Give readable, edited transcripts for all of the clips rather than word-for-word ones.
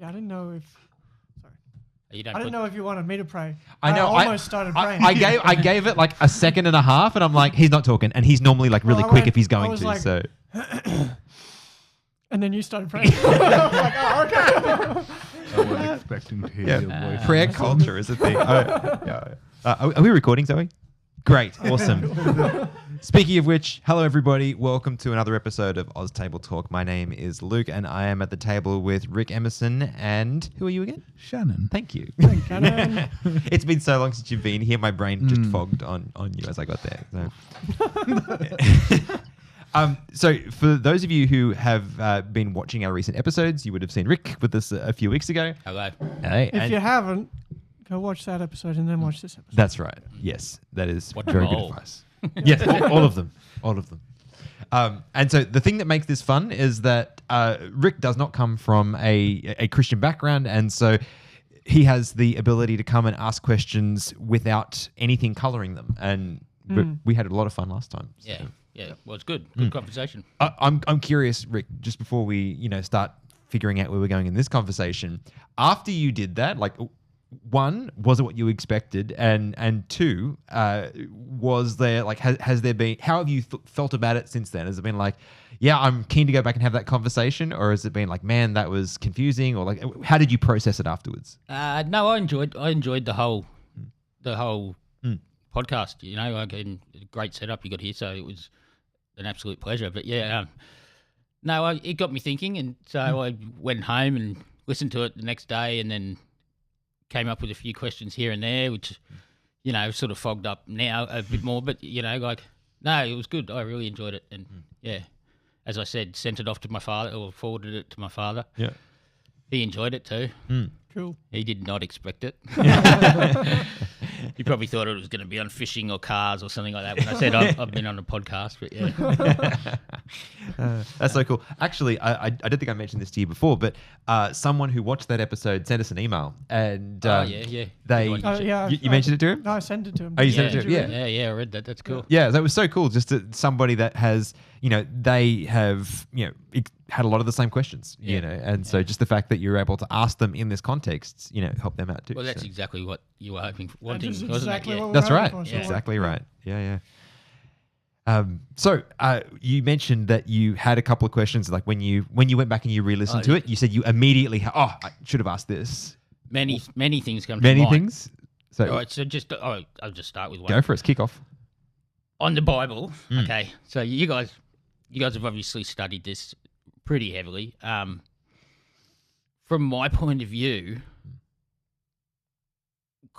I didn't know if. Sorry. You don't I didn't know if you wanted me to pray. I know. I almost started praying. I gave it like a second and a half, and I'm like, he's not talking, and he's normally like really quick if he's going to. Like, so. And then you started praying. I was like, oh, okay. I wasn't expecting to hear your voice. Prayer culture is a thing. Are we recording, Zoe? Great. Awesome. Speaking of which, hello everybody. Welcome to another episode of AusTableTalk. My name is Luke and I am at the table with Rick Emerson and who are you again? Shannon. Thank you. Shannon. It's been so long since you've been here. My brain just fogged on you as I got there. So for those of you who have been watching our recent episodes, you would have seen Rick with us a few weeks ago. Hello. Hey, If you haven't, go watch that episode and then watch this episode. That's right. Yes, that is Watch very them good all. advice. Yes, all of them. All of them. And so the thing that makes this fun is that Rick does not come from a Christian background, and so he has the ability to come and ask questions without anything coloring them. And we had a lot of fun last time. So. Yeah. Well, it's good. Good conversation. I'm curious, Rick, just before we start figuring out where we're going in this conversation, after you did that, like, one, was it what you expected? And two, was there, like, has there been, how have you felt about it since then? Has it been like, yeah, I'm keen to go back and have that conversation? Or has it been like, man, that was confusing? Or like, how did you process it afterwards? No, I enjoyed the whole podcast. You know, like, and great setup you got here, so it was an absolute pleasure. But yeah, it got me thinking, and so I went home and listened to it the next day, and then came up with a few questions here and there, which, sort of fogged up now a bit more. But, no, it was good. I really enjoyed it. And, as I said, sent it off to my father, or forwarded it to my father. Yeah. He enjoyed it too. Cool. He did not expect it. He probably thought it was going to be on fishing or cars or something like that when I said I've been on a podcast. But, yeah. That's so cool. Actually, I don't think I mentioned this to you before, but someone who watched that episode sent us an email, and yeah. You mentioned it to him? No, I sent it to him. Oh, you sent it to him? Yeah, I read that. That's cool. Yeah, that was so cool. Just somebody that has, they have, had a lot of the same questions, and so just the fact that you're able to ask them in this context, help them out too. Well, that's exactly what you were wanting, That's wasn't exactly it? what That's we're right. hoping for, Yeah. Exactly right. Yeah. So you mentioned that you had a couple of questions, like when you went back and you re-listened to it, you said you immediately, I should have asked this. Many things come to Many mind. things. So All right, so I'll just start with one. go for it. Kick off. On the Bible, okay. So you guys have obviously studied this pretty heavily. From my point of view,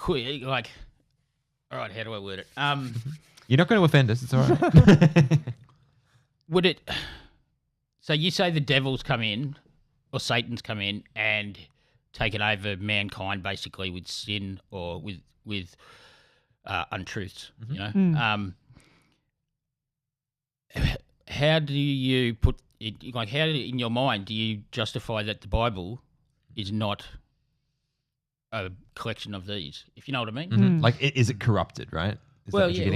all right, how do I word it? You're not going to offend us. It's all right. Would it? So you say the devil's come in, or Satan's come in and taken over mankind, basically with sin or with untruths. How do you put it? Like, how in your mind do you justify that the Bible is not a collection of these? If you know what I mean. Like, is it corrupted? Right. Is that Well, what you're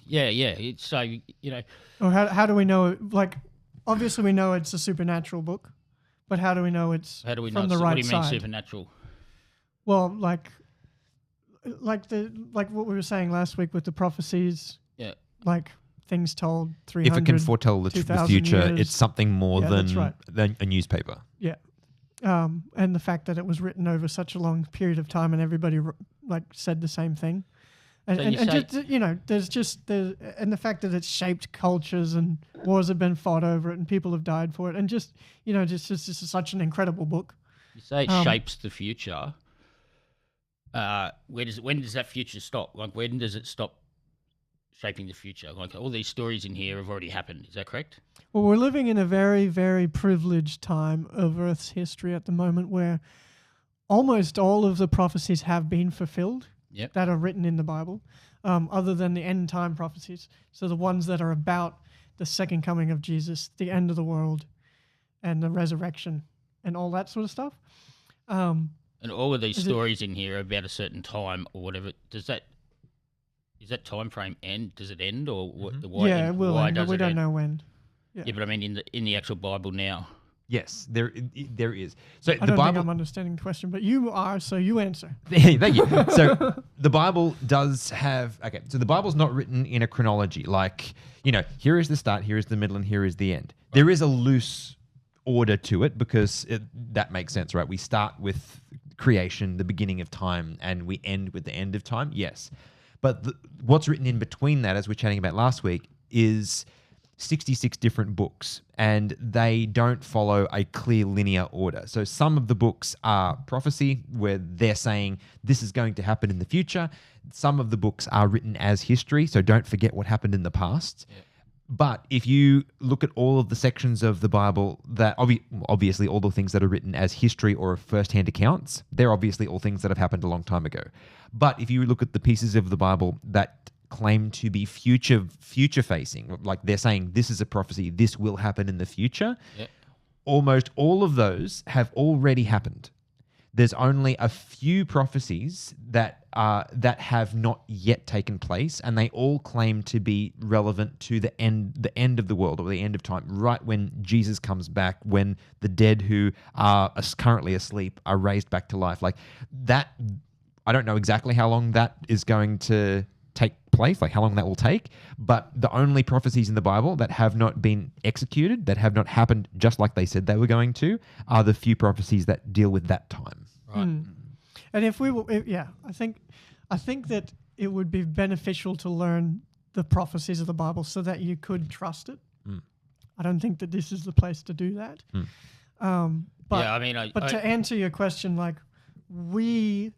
yeah, getting at? It's so Or how do we know? Like, obviously we know it's a supernatural book, but how do we know it's How do we from know? the What right do you mean side? supernatural? Well, like what we were saying last week with the prophecies. Yeah. Like things told 300. If it can foretell the 2,000 future, years. it's something more Yeah, that's than a newspaper. Yeah. And the fact that it was written over such a long period of time and everybody said the same thing. And, So and, you and say- just, and the fact that it's shaped cultures and wars have been fought over it and people have died for it. And just is such an incredible book. You say it shapes the future. When does that future stop? Like, when does it stop shaping the future? Like, all these stories in here have already happened. Is that correct? Well, we're living in a very, very privileged time of Earth's history at the moment where almost all of the prophecies have been fulfilled that are written in the Bible, other than the end time prophecies. So the ones that are about the second coming of Jesus, the end of the world, and the resurrection, and all that sort of stuff. And all of these stories in here are about a certain time or whatever. Is that time frame end? Does it end, or what? Yeah, it will end, but we don't know when. Yeah, but I mean in the actual Bible now. Yes, there is. So I the don't think Bible. I'm understanding the question, but you are, so you answer. Thank you. So the Bible does have. Okay, so the Bible's not written in a chronology. Like, here is the start, here is the middle, and here is the end. Right. There is a loose order to it because that makes sense, right? We start with creation, the beginning of time, and we end with the end of time. Yes, but what's written in between that, as we we're chatting about last week, is 66 different books, and they don't follow a clear linear order. So some of the books are prophecy, where they're saying this is going to happen in the future. Some of the books are written as history, so don't forget what happened in the past. Yeah. But if you look at all of the sections of the Bible that obviously all the things that are written as history or first-hand accounts, they're obviously all things that have happened a long time ago. But if you look at the pieces of the Bible that claim to be future facing, like they're saying this is a prophecy, this will happen in the future, almost all of those have already happened. There's only a few prophecies that have not yet taken place, and they all claim to be relevant to the end of the world, or the end of time, right when Jesus comes back, when the dead who are currently asleep are raised back to life. Like that, I don't know exactly how long that is going to take place, like how long that will take, but the only prophecies in the Bible that have not been executed, that have not happened just like they said they were going to, are the few prophecies that deal with that time. Right. And I think that it would be beneficial to learn the prophecies of the Bible so that you could trust it. I don't think that this is the place to do that. But to answer your question, like, we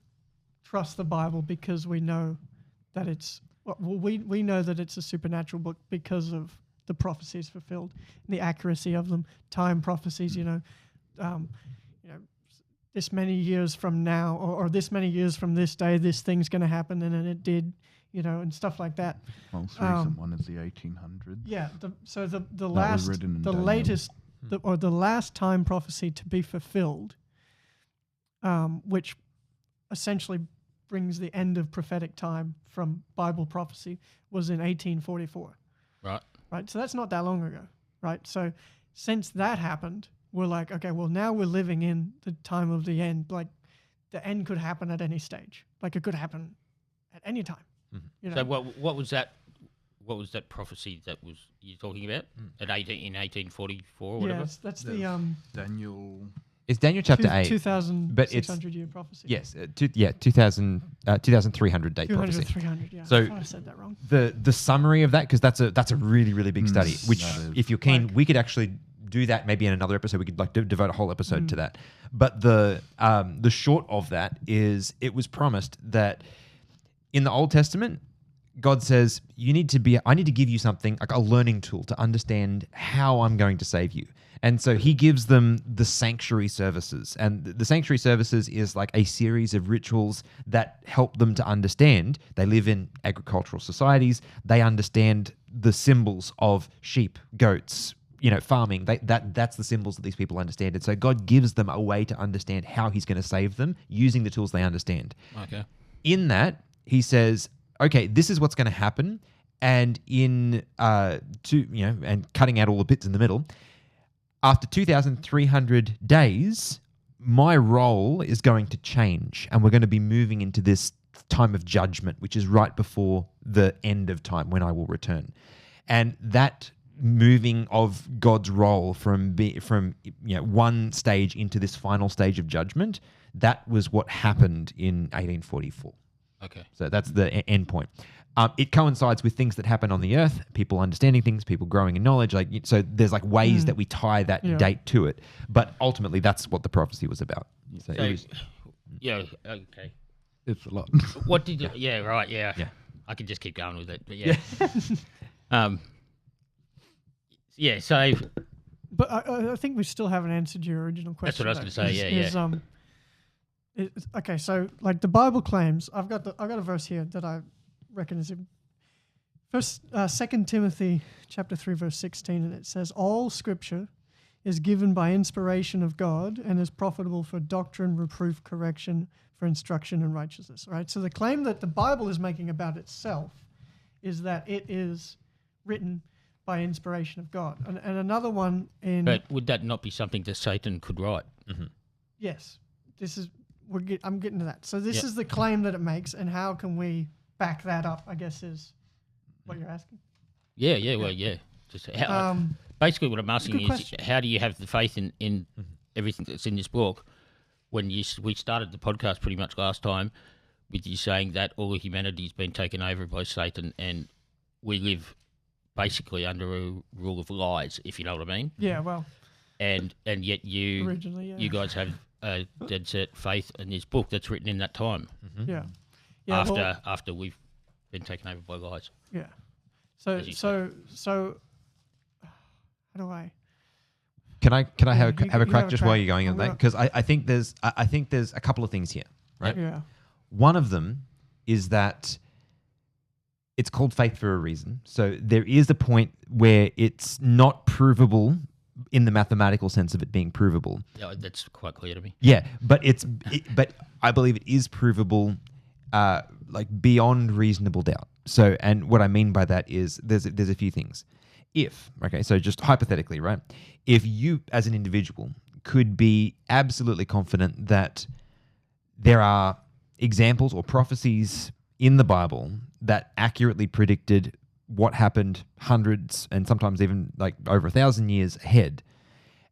trust the Bible because we know that we know that it's a supernatural book because of the prophecies fulfilled, the accuracy of them, time prophecies. This many years from now, or this many years from this day, this thing's going to happen, and then it did, and stuff like that. Most recent one is the 1800s. Yeah. The last time prophecy to be fulfilled, which essentially brings the end of prophetic time from Bible prophecy, was in 1844. Right. So that's not that long ago. Right. So since that happened, we're like, okay, well, now we're living in the time of the end. Like, the end could happen at any stage. Like, it could happen at any time. Mm-hmm. So what was that? What was that prophecy that was you talking about in 1844 or whatever? Yes, that's the Daniel. It's Daniel chapter 8. 2,600 year prophecy. Yes, 2,300 date prophecy. 300, yeah. So I said that wrong. The summary of that, because that's a really, really big study, which if you're keen, we could actually do that maybe in another episode. We could devote a whole episode to that. But the short of that is, it was promised that in the Old Testament, God says, I need to give you something, like a learning tool to understand how I'm going to save you. And so he gives them the sanctuary services. And the sanctuary services is like a series of rituals that help them to understand. They live in agricultural societies. They understand the symbols of sheep, goats, farming. That's the symbols that these people understand. And so God gives them a way to understand how he's going to save them using the tools they understand. Okay. In that, he says, okay, this is what's going to happen. And and cutting out all the bits in the middle, after 2,300 days, my role is going to change, and we're going to be moving into this time of judgment, which is right before the end of time when I will return. And that moving of God's role from one stage into this final stage of judgment, that was what happened in 1844. Okay. So that's the end point. It coincides with things that happen on the earth, people understanding things, people growing in knowledge. So there's ways that we tie that date to it. But ultimately, that's what the prophecy was about. So okay. It's a lot. What did you... Yeah, right, yeah. I could just keep going with it, but yeah. So... But I think we still haven't answered your original question. That's what I was going to say, okay, so like the Bible claims, I've got a verse here that I reckon is first 2 Timothy chapter 3 verse 16, and it says, all scripture is given by inspiration of God and is profitable for doctrine, reproof, correction, for instruction in righteousness. Right? So the claim that the Bible is making about itself is that it is written by inspiration of God. And another one in... But would that not be something that Satan could write? Yes. This is... I'm getting to that. So this is the claim that it makes, and how can we back that up, I guess, is what you're asking. Yeah. Just how, basically what I'm asking is, question. how do you have the faith in everything that's in this book when we started the podcast pretty much last time with you saying that all of humanity's been taken over by Satan and we live basically under a rule of lies, if you know what I mean? Yeah, well... And yet you guys have a dead set faith in this book that's written in that time. Yeah. After we've been taken over by lies. Yeah. So how do I? Can I have you a crack have a just crack. while you're going on I'm that? gonna- Because I think there's a couple of things here, right? Yeah. One of them is that it's called faith for a reason. So there is a point where it's not provable in the mathematical sense of it being provable. Yeah, that's quite clear to me. Yeah, but but I believe it is provable, like beyond reasonable doubt. So, and what I mean by that is there's a few things. So just hypothetically, right? If you as an individual could be absolutely confident that there are examples or prophecies in the Bible that accurately predicted what happened hundreds and sometimes even like over 1,000 years ahead,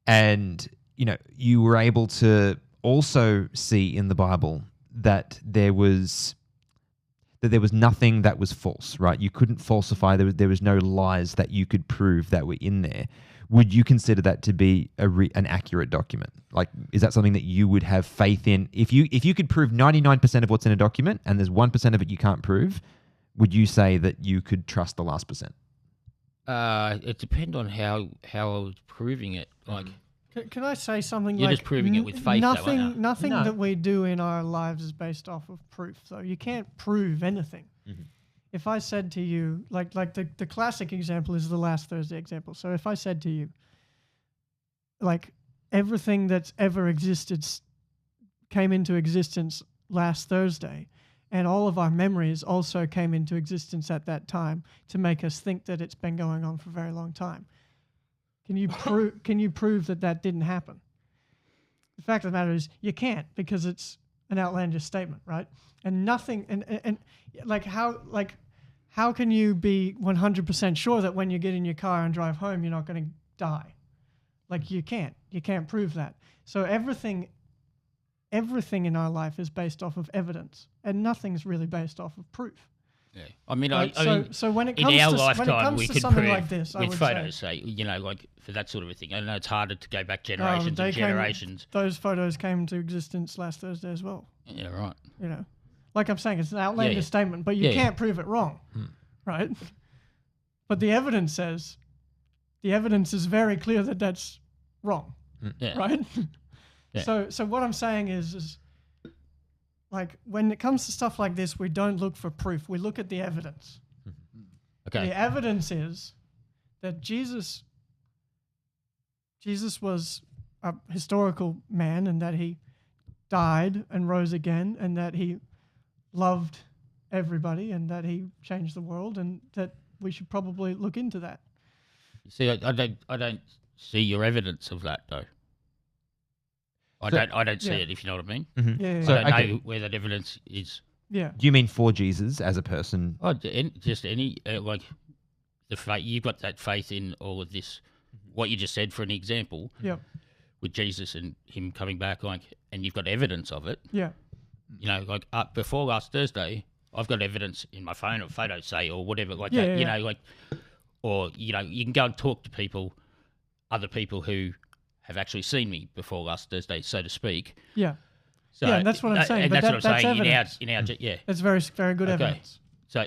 and you were able to also see in the Bible that there was nothing that was false, right? You couldn't falsify. There was no lies that you could prove that were in there. Would you consider that to be an accurate document? Like, is that something that you would have faith in? If you could prove 99% of what's in a document and there's 1% of it you can't prove, would you say that you could trust the last percent? It depends on how I was proving it. Like, Can I say something you're like... just proving it with faith, Nothing, though, aren't you? nothing No. that we do in our lives is based off of proof, though. You can't prove anything. If I said to you, like the classic example is the last Thursday example. So if I said to you, like, everything that's ever existed came into existence last Thursday, and all of our memories also came into existence at that time to make us think that it's been going on for a very long time. Can you prove that didn't happen? The fact of the matter is you can't, because it's an outlandish statement, right? And nothing, and how can you be 100% sure that when you get in your car and drive home you're not going to die? Like, you can't prove that. So everything in our life is based off of evidence, and nothing's really based off of proof. Yeah, I mean, Right? So when it in comes our to lifetime, we could something prove like this, I with would photos, say, like for that sort of a thing. I know it's harder to go back generations and generations. Those photos came into existence last Thursday as well. Yeah, right. Like I'm saying, it's an outlandish Yeah. statement, but you can't prove it wrong, right? But the evidence is very clear that that's wrong, Yeah. right? Yeah. So what I'm saying is like, when it comes to stuff like this, we don't look for proof. We look at the evidence. Okay. The evidence is that Jesus was a historical man, and that he died and rose again, and that he loved everybody, and that he changed the world, and that we should probably look into that. See, I don't see your evidence of that though. I don't see it, if you know what I mean. Yeah. So, I don't okay. know where that evidence is. Yeah. Do you mean for Jesus as a person? Oh, just any like the faith. You've got that faith in all of this. What you just said, for an example, Yep. with Jesus and him coming back, like, and you've got evidence of it. Yeah. Like before last Thursday, I've got evidence in my phone or photos, say, or whatever, like Yeah, that. yeah. Like, or you can go and talk to other people who have actually seen me before last Thursday, so to speak. Yeah. So, Yeah, and that's what I'm saying, And but that's what I'm that's saying. evidence. In our, yeah. That's very, very good Okay. evidence. So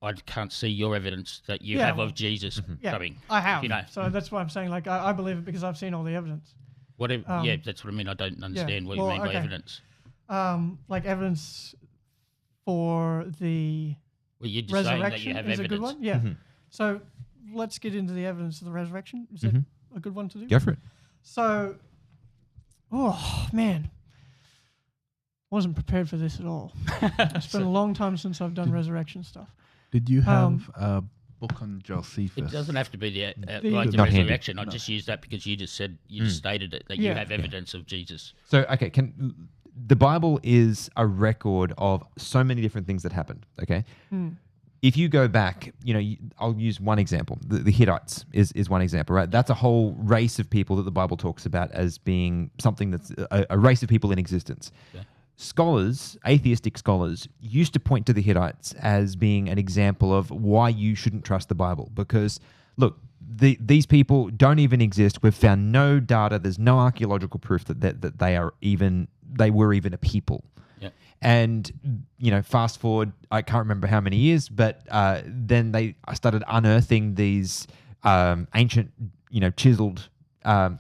I can't see your evidence that you Yeah, have well, of Jesus Yeah. coming. I have. You know. So that's why I'm saying, like, I believe it because I've seen all the evidence. Whatever. Yeah, that's what I mean. I don't understand what you well, mean by okay. evidence. Like evidence for the Well, you're just saying that you resurrection have is evidence. a good one. Yeah. So let's get into the evidence of the resurrection. Is it a good one to do? Go for it. So, oh man, wasn't prepared for this at all. It's been a long time since I've done resurrection stuff. Did you have book on Josephus. It doesn't have to be the The- the Not handy. resurrection. I just used that because you just said just stated it that you Yeah. have evidence of Jesus. So, okay, the Bible is a record of so many different things that happened, okay? If you go back, I'll use one example. The Hittites is one example, right? That's a whole race of people that the Bible talks about as being something that's a race of people in existence. Yeah. Scholars, atheistic scholars, used to point to the Hittites as being an example of why you shouldn't trust the Bible. Because, look, these people don't even exist. We've found no data. There's no archaeological proof that they were even a people. Yeah. And, fast forward, I can't remember how many years, but then they started unearthing these ancient, chiseled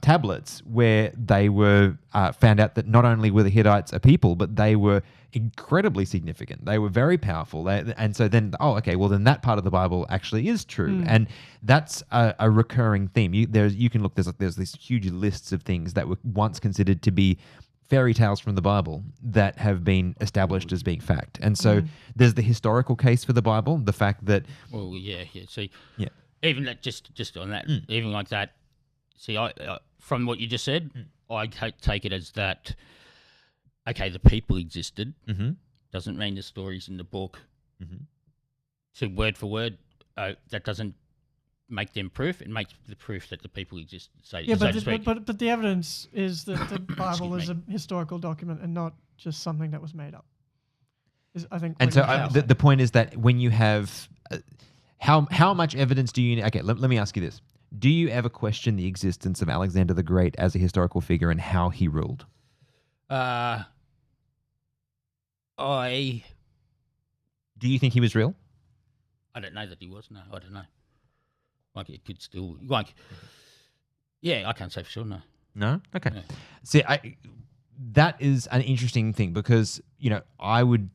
tablets where they were found out that not only were the Hittites a people, but they were incredibly significant. They were very powerful. And so then, then that part of the Bible actually is true. And that's a recurring theme. You can look, there's these huge lists of things that were once considered to be fairy tales from the Bible that have been established as being fact. And so there's the historical case for the Bible, the fact that... Well, yeah. See, Yeah. even that, just on that, even like that, see, I from what you just said, I take it as that, okay, the people existed, doesn't mean the stories in the book, so word for word, that doesn't make them proof. It makes the proof that the people exist, so to speak. But the evidence is that the Bible is a historical document and not just something that was made up. I think. And so the point is that when you have... how much evidence do you... Okay, let me ask you this. Do you ever question the existence of Alexander the Great as a historical figure and how he ruled? I Do you think he was real? don't know that he was. No, I don't know. Like, it could still... yeah, I can't say for sure, no. No? Okay. Yeah. See, that is an interesting thing because, I would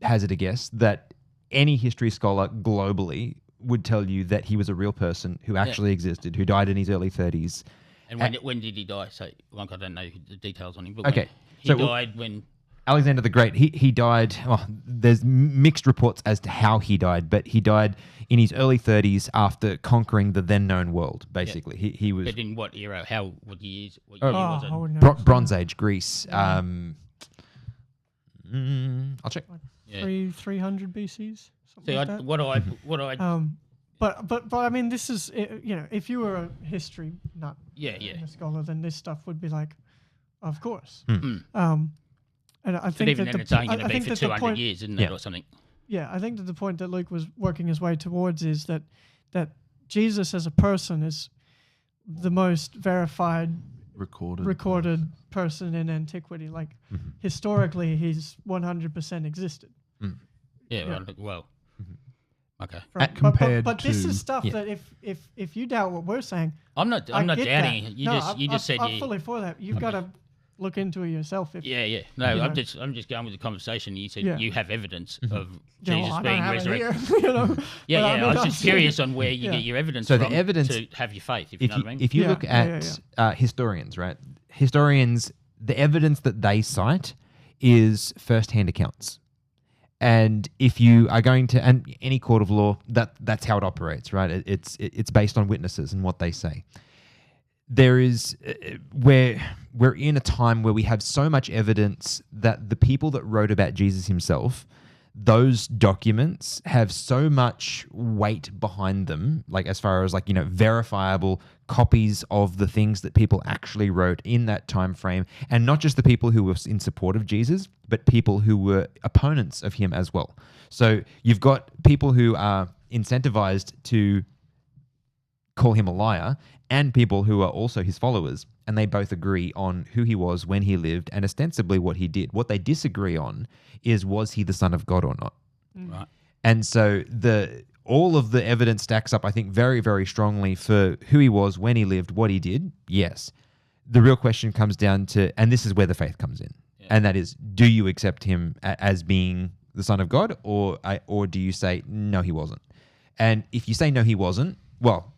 hazard a guess that any history scholar globally would tell you that he was a real person who actually existed, who died in his early 30s. And when did he die? So, I don't know the details on him, but Okay. he died when... Alexander the Great, he died... Well, there's mixed reports as to how he died, but he died in his early 30s after conquering the then-known world, basically. He was... But in what era? What years? What Oh, year was it? I wouldn't know. Bronze Age, Greece. I'll check. Yeah. 300 BCs. See, Like that. what I But I mean, this is if you were a history nut, yeah. a scholar, then this stuff would be like, of course. Mm. And I But think even that then, it's only going I to be think for that the 200 point- years, isn't Yeah. it, or something? Yeah, I think that the point that Luke was working his way towards is that Jesus as a person is the most verified, recorded person in antiquity. Like historically, he's 100% existed. Yeah. Yeah. Well. Okay. Compared but this to- is stuff Yeah. that if you doubt what we're saying, I'm not I get doubting that. it. You No, just said I'm you. fully for that. You've got to look into it yourself. If Yeah. No, you I'm know. just going with the conversation. You said Yeah. you have evidence of Yeah, well, Jesus I don't being have it resurrected. here, you know. Yeah, But I mean, I was just curious on where you Yeah. get your evidence So the from evidence- to have your faith, if you know what I mean. If you Yeah, look yeah, at historians, right? Historians, the evidence that they cite is first-hand accounts. And if you are going to, and any court of law, that's how it operates, right? It's based on witnesses and what they say. There is, we're in a time where we have so much evidence that the people that wrote about Jesus himself, those documents have so much weight behind them, like as far as verifiable copies of the things that people actually wrote in that time frame, and not just the people who were in support of Jesus, but people who were opponents of him as well. So you've got people who are incentivized to call him a liar, and people who are also his followers, and they both agree on who he was when he lived and ostensibly what he did. What they disagree on is, was he the Son of God or not? Right. And so all of the evidence stacks up, I think, very, very strongly for who he was, when he lived, what he did. Yes. The real question comes down to, and this is where the faith comes in, and that is, do you accept him as being the Son of God, or do you say, no, he wasn't? And if you say, no, he wasn't, well,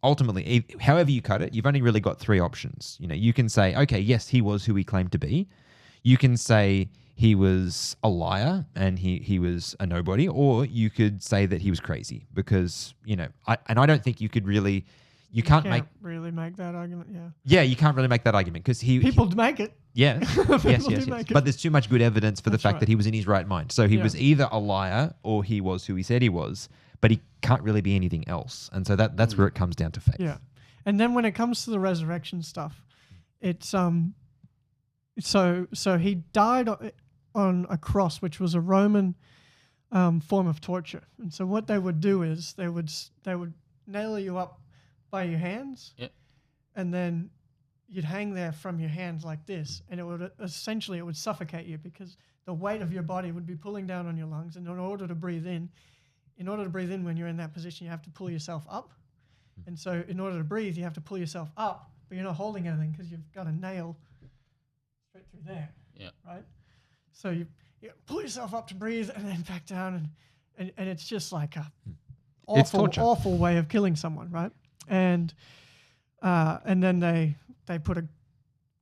ultimately, however you cut it, you've only really got three options. You can say, okay, yes, he was who he claimed to be. You can say he was a liar and he was a nobody, or you could say that he was crazy because, I don't think you could really, you can't really make that argument. Yeah. Yeah, you can't really make that argument because people make it. Yes, yes. Make it. But there's too much good evidence for the That's fact right. that he was in his right mind. So he was either a liar or he was who he said he was, but he can't really be anything else. And so that's where it comes down to faith. Yeah. And then when it comes to the resurrection stuff, it's so he died on a cross, which was a Roman form of torture. And so what they would do is they would nail you up by your hands, and then you'd hang there from your hands like this, and it would suffocate you because the weight of your body would be pulling down on your lungs. And in order to breathe in when you're in that position, you have to pull yourself up. And so in order to breathe, you have to pull yourself up, but you're not holding anything because you've got a nail straight through there. Yeah. Right? So you pull yourself up to breathe and then back down, and it's just like a awful way of killing someone, right? And then they put a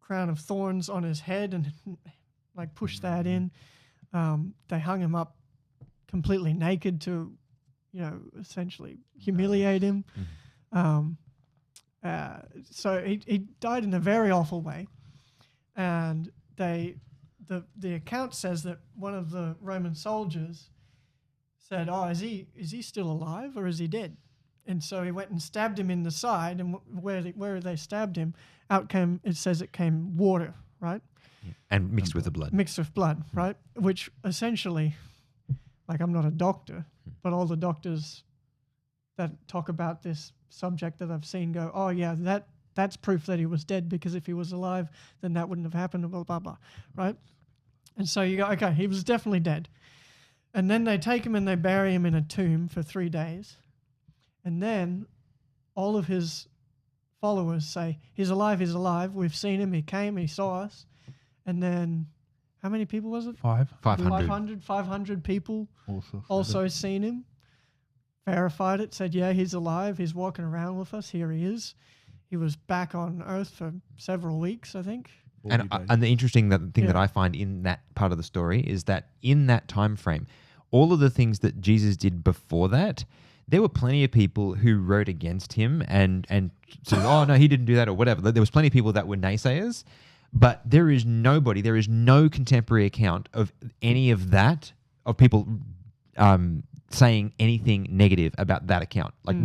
crown of thorns on his head and like pushed that in. They hung him up completely naked to, essentially humiliate him. So he died in a very awful way, and the account says that one of the Roman soldiers said, "Oh, is he still alive or is he dead?" And so he went and stabbed him in the side, and where they stabbed him, it came water, right? And mixed with the blood. Mixed with blood, right? Which essentially, like, I'm not a doctor, but all the doctors that talk about this subject that I've seen go, "Oh yeah, that's proof that he was dead, because if he was alive, then that wouldn't have happened," blah, blah, blah, right? And so you go, okay, he was definitely dead. And then they take him and they bury him in a tomb for 3 days. And then all of his followers say, he's alive, we've seen him, he came, he saw us. And then, how many people was it? 500. 500 people also seen him, verified it, said, yeah, he's alive, he's walking around with us, here he is. He was back on Earth for several weeks, I think. And the interesting thing that I find in that part of the story is that in that time frame, all of the things that Jesus did before that, there were plenty of people who wrote against him and said, "Oh no, he didn't do that," or whatever. There was plenty of people that were naysayers, but there is no contemporary account of any of that, of people saying anything negative about that account. Like,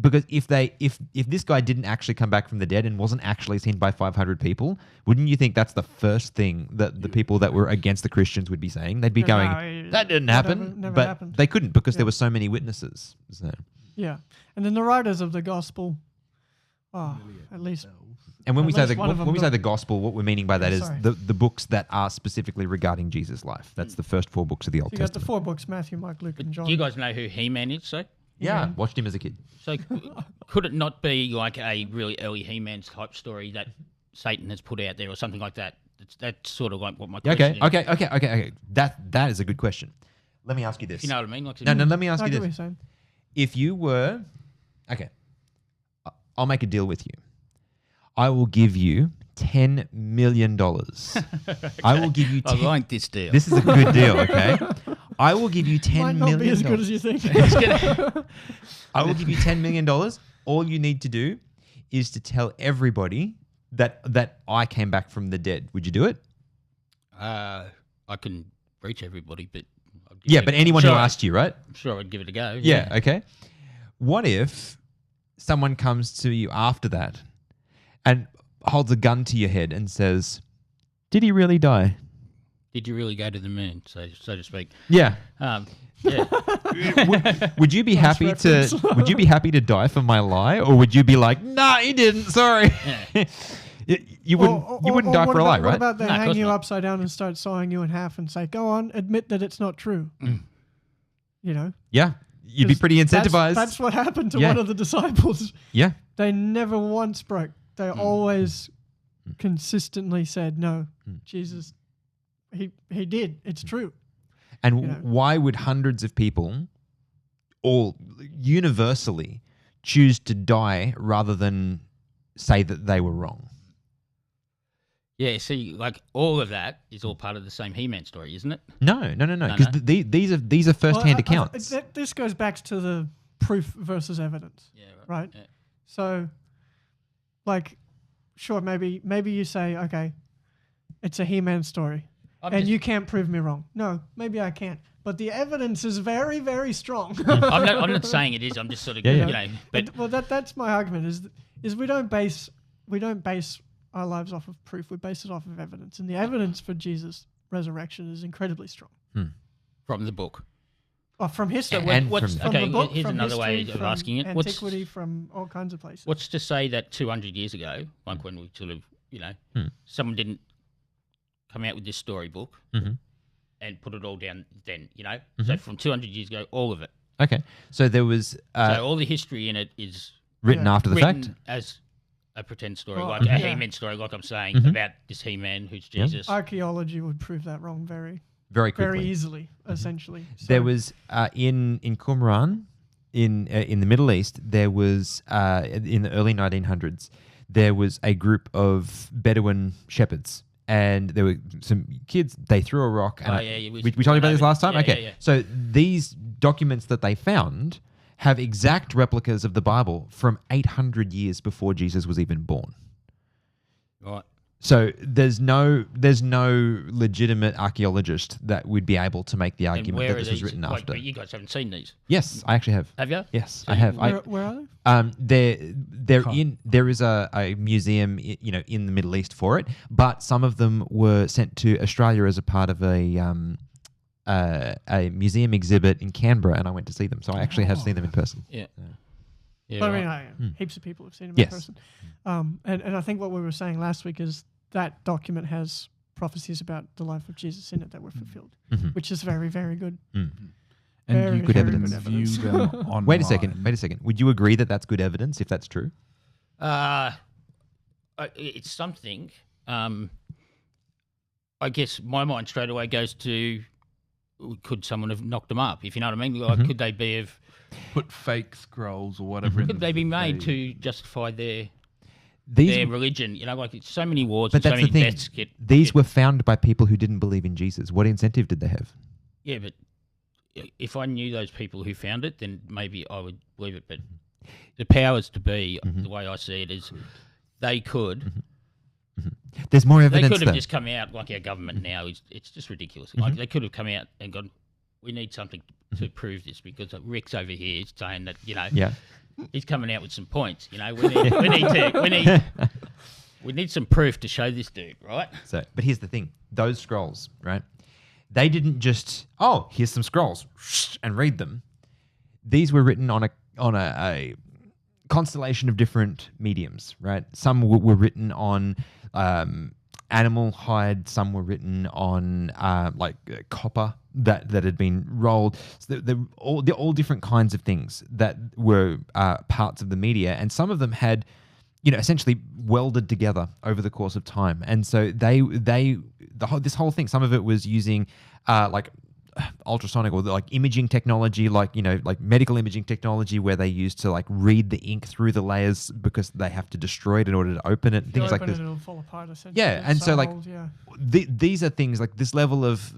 because if this guy didn't actually come back from the dead and wasn't actually seen by 500 people, wouldn't you think that's the first thing that the people that were against the Christians would be saying? They'd be going, "That didn't happen," never but happened. they couldn't because there were so many witnesses. So. Yeah. And then the writers of the gospel, at least. And when we say least one of them the gospel, what we're meaning by that is the books that are specifically regarding Jesus' life. That's the first 4 books of the Old So you got Testament. the 4 books, Matthew, Mark, Luke, and John. Do you guys know who He-Man is, so? Yeah, watched him as a kid. So could it not be like a really early He-Man type story that Satan has put out there or something like that? That's sort of like what my question is. Okay. That is a good question. Let me ask you this. You know what I mean? Like, No, let me ask I you get what this. you're saying. If you were... Okay. I'll make a deal with you. I will give you $10 million. I will give you I like this deal. This is a good deal, okay? I will give you $10 Might million. not be as good as you think. I will give you $10 million. All you need to do is to tell everybody that I came back from the dead. Would you do it? I can reach everybody, but... But anyone who asked you, right? I'm sure I'd give it a go. Yeah, okay. What if someone comes to you after that and holds a gun to your head and says, "Did he really die?" Did you really go to the moon, so to speak? Yeah. Yeah. Would you be happy reference. Would you be happy to die for my lie, or would you be like, "Nah, he didn't. Sorry." You wouldn't die for a lie, right? What about they No, of hang course you not. upside down and start sawing you in half and say, "Go on, admit that it's not true." You know? Yeah. You'd be pretty incentivized. That's what happened to Yeah. one of the disciples. Yeah. They never once broke. They always consistently said, "No, Jesus, he did. It's true." And why would hundreds of people all universally choose to die rather than say that they were wrong? Yeah, see, like all of that is all part of the same He-Man story, isn't it? No, because these are first-hand accounts. This goes back to the proof versus evidence. Yeah, Right. Yeah. So, like, sure, maybe you say, okay, it's a He-Man story, and you can't prove me wrong. No, maybe I can't. But the evidence is very, very strong. I'm not saying it is. I'm just sort of, you know. But well, that's my argument. Is we don't base our lives off of proof. We base it off of evidence, and the evidence for Jesus' resurrection is incredibly strong. from the book. Oh, from history. And what's from- okay? the book, Here's from another way history, of from asking it. Antiquity, from all kinds of places. What's to say that 200 years ago, like when we sort of, someone didn't come out with this storybook and put it all down then, So from 200 years ago, all of it. Okay, so there was So all the history in it is written after the written fact. as a pretend story, Well, like a He-Man story, like I'm saying, about this He-Man who's Jesus. Archaeology would prove that wrong very Very easily, essentially. So There was in Qumran, in the Middle East, there was in the early 1900s, there was a group of Bedouin shepherds, and there were some kids. They threw a rock. And we told you about this last time. Yeah, okay, yeah. So these documents that they found have exact replicas of the Bible from 800 years before Jesus was even born. Right. So there's no legitimate archaeologist that would be able to make the And argument where that are this was these? written Like, after. but you guys haven't seen these, Yes, I actually have. have you? Yes, So I have. where are they? There is a museum in the Middle East for it, but some of them were sent to Australia as a part of a museum exhibit in Canberra, and I went to see them. So I actually have seen them in person. Yeah. Yeah. But right. I mean, heaps of people have seen him Yes. in person. And I think what we were saying last week is that document has prophecies about the life of Jesus in it that were fulfilled, which is very, very good. And Very, you Good can evidence. view them online. Wait a second. Would you agree that that's good evidence if that's true? It's something. I guess my mind straight away goes to, could someone have knocked them up? If you know what I mean, like, could they be have? Put fake scrolls or whatever. in Could they be the made cave. to justify their These, religion? Like it's so many wars but and so that's many the thing. deaths get. These were found by people who didn't believe in Jesus. What incentive did they have? Yeah, but if I knew those people who found it, then maybe I would believe it. But the powers to be, the way I see it, is they could. There's more They evidence. could have though. just come out like our government now. It's just ridiculous. Like they could have come out and gone, we need something to prove this because Rick's over here saying that Yeah. he's coming out with some points. We need some proof to show this dude, right? So, but here's the thing: those scrolls, right? They didn't just here's some scrolls and read them. These were written on a constellation of different mediums, right? Some were written on animal hide. Some were written on copper that had been rolled. So they're all different kinds of things that were parts of the media, and some of them had, essentially welded together over the course of time. And so this whole thing, some of it was using ultrasonic or imaging technology, like medical imaging technology, where they used to read the ink through the layers because they have to destroy it in order to open it and things like this. It'll fall apart essentially. Yeah, It's and so old, yeah. these are things like this level of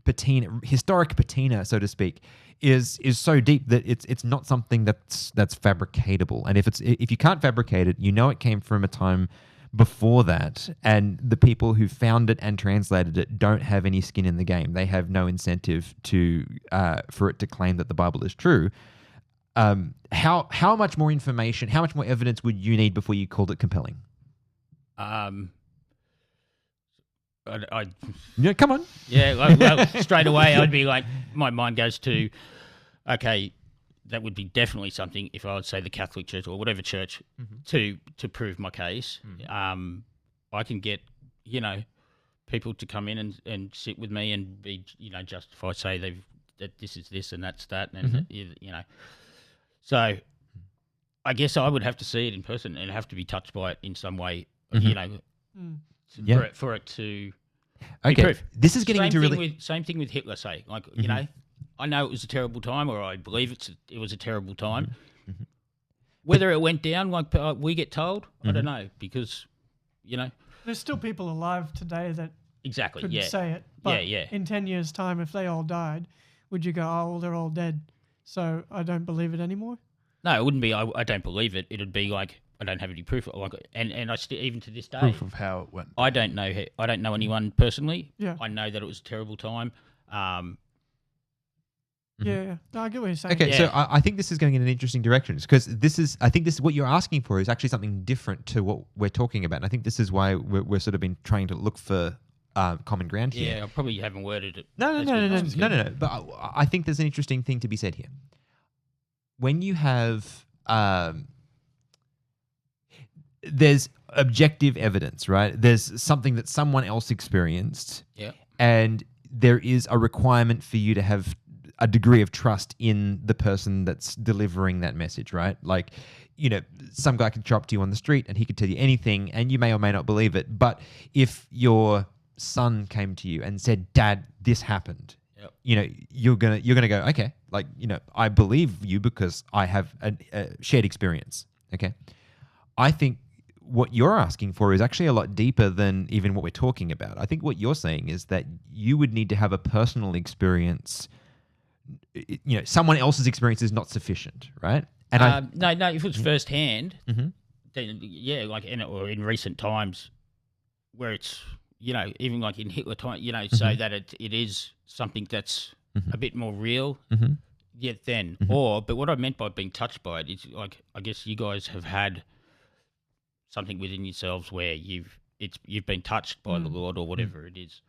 patina, historic patina, so to speak, is so deep that it's not something that's fabricatable. And if you can't fabricate it, it came from a time before that, and the people who found it and translated it don't have any skin in the game. They have no incentive for it to claim that the Bible is true. How much more information, how much more evidence would you need before you called it compelling? Come on. Yeah, straight away I'd be like, my mind goes to, okay, that would be definitely something if I would say the Catholic Church or whatever church to prove my case. I can get, people to come in and sit with me and be, justify, say that this is this and that's that, and So I guess I would have to see it in person and have to be touched by it in some way, for it to be proof. This is getting into really... Same thing with Hitler, say. I know it was a terrible time, or I believe it was a terrible time. Whether it went down like we get told, I don't know, because, There's still people alive today that Exactly. could Yeah. say it. But yeah. in 10 years' time, if they all died, would you go, oh, well, they're all dead, so I don't believe it anymore? No, it wouldn't be. I don't believe it. It'd be like I don't have any proof. Like, and I still, even to this day, Proof of how it went. I don't know. I don't know anyone personally. Yeah. I know that it was a terrible time. Yeah. No, I get what you're saying. Okay, Yeah. so I think this is going in an interesting direction because I think this is what you're asking for is actually something different to what we're talking about. And I think this is why we're sort of been trying to look for common ground here. Yeah, I probably haven't worded it. No. But I think there's an interesting thing to be said here. When you have, there's objective evidence, right? There's something that someone else experienced. Yeah. And there is a requirement for you to have a degree of trust in the person that's delivering that message, right? Like, some guy could show up to you on the street and he could tell you anything and you may or may not believe it. But if your son came to you and said, Dad, this happened, you're gonna go, okay, like, I believe you because I have a shared experience. Okay. I think what you're asking for is actually a lot deeper than even what we're talking about. I think what you're saying is that you would need to have a personal experience. Someone else's experience is not sufficient, right? And no, if it was firsthand, Mm-hmm. then yeah, like or in recent times, where it's even like in Hitler time, so that it is something that's a bit more real. Mm-hmm. Yeah, then Mm-hmm. but what I meant by being touched by it is like I guess you guys have had something within yourselves where you've been touched by the Lord or whatever it is,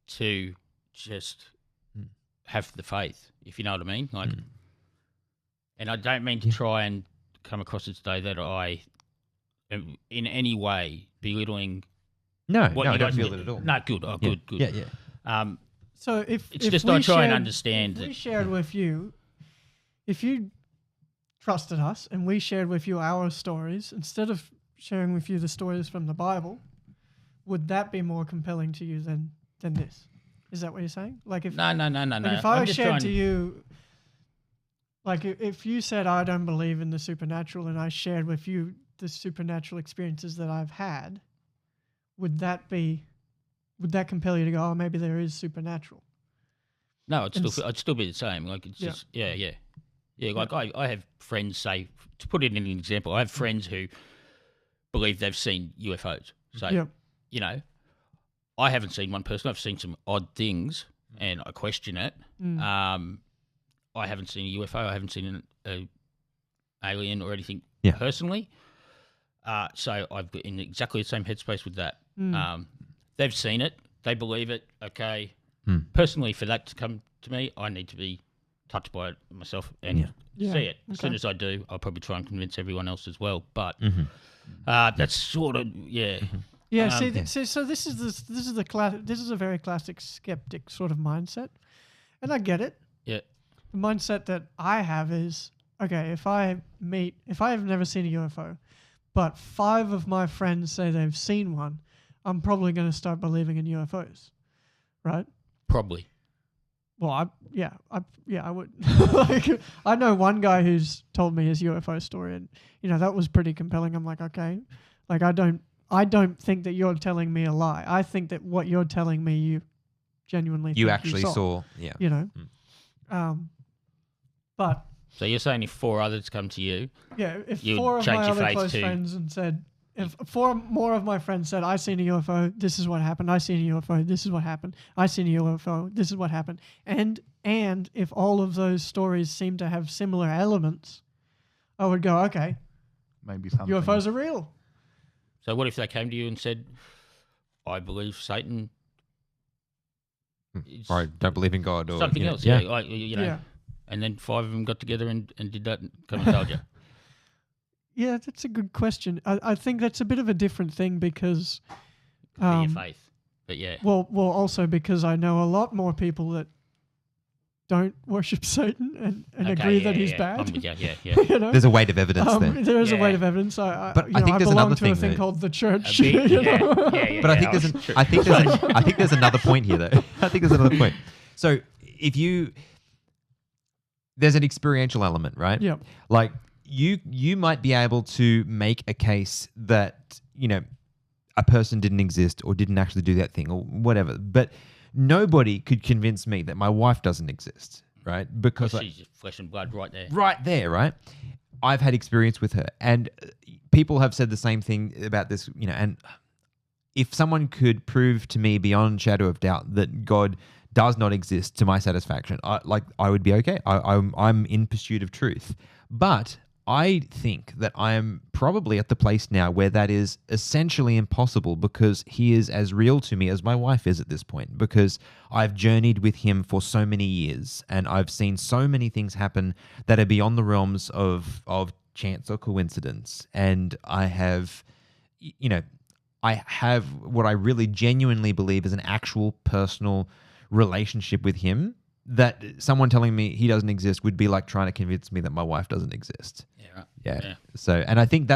to just have the faith, if you know what I mean. Like, and I don't mean to try and come across as though that I am in any way belittling. No, what I you don't guys feel did. that at all. No, good. Oh, good. Yeah. So if It's just I try and understand if we that- shared with you, if you trusted us and we shared with you our stories instead of sharing with you the stories from the Bible, would that be more compelling to you than this? Is that what you're saying? Like if No. like if I shared to you, like if you said I don't believe in the supernatural and I shared with you the supernatural experiences that I've had, would that compel you to go, oh, maybe there is supernatural? No, I'd still be the same. Like it's just yeah. Like I have friends say, to put it in an example, I have friends who believe they've seen UFOs. So I haven't seen one personally. I've seen some odd things, and I question it. I haven't seen a UFO. I haven't seen an alien or anything personally. So I've got in exactly the same headspace with that. They've seen it. They believe it. Okay. Personally, for that to come to me, I need to be touched by it myself and see it. As soon as I do, I'll probably try and convince everyone else as well. But that's sort of Yeah, so this is a very classic skeptic sort of mindset, and I get it. Yeah. The mindset that I have is, okay, if I have never seen a UFO, but 5 of my friends say they've seen one, I'm probably going to start believing in UFOs, right? Probably. Well, I would. Like, I know one guy who's told me his UFO story, and that was pretty compelling. I'm like, okay, like I don't think that you're telling me a lie. I think that what you're telling me, you genuinely You think actually saw. Yeah. But So you're saying if 4 others come to you, yeah, if You'd 4 of change my your other faith close to- friends and said, if 4 more of my friends said, I seen a UFO, this is what happened. I seen a UFO, this is what happened. I seen a UFO, this is what happened. And if all of those stories seem to have similar elements, I would go, okay, Maybe something. UFOs are real. so what if they came to you and said, I believe Satan is Or I don't believe in God or something else? Yeah. Like, Yeah. And then 5 of them got together and did that and come and told you. Yeah, that's a good question. I think that's a bit of a different thing because, Be your faith. But yeah. well, also because I know a lot more people that don't worship Satan and Okay, agree yeah, that he's yeah. bad. I'm with you, yeah. There's a weight of evidence there. There is a Yeah. weight of evidence. But I think there's belong another to a thing thing that- called the church. A bit, yeah. But I think I think there's another point here though. I think there's another point. So there's an experiential element, right? Yeah. Like you might be able to make a case that, a person didn't exist or didn't actually do that thing or whatever. But nobody could convince me that my wife doesn't exist, right? Because she's flesh and blood right there. right there, right? I've had experience with her, and people have said the same thing about this, and if someone could prove to me beyond shadow of doubt that God does not exist to my satisfaction, I would be okay. I'm in pursuit of truth. But I think that I am probably at the place now where that is essentially impossible, because he is as real to me as my wife is at this point, because I've journeyed with him for so many years and I've seen so many things happen that are beyond the realms of chance or coincidence. And I have what I really genuinely believe is an actual personal relationship with him, that someone telling me he doesn't exist would be like trying to convince me that my wife doesn't exist. Yeah, right. Yeah. So, and I think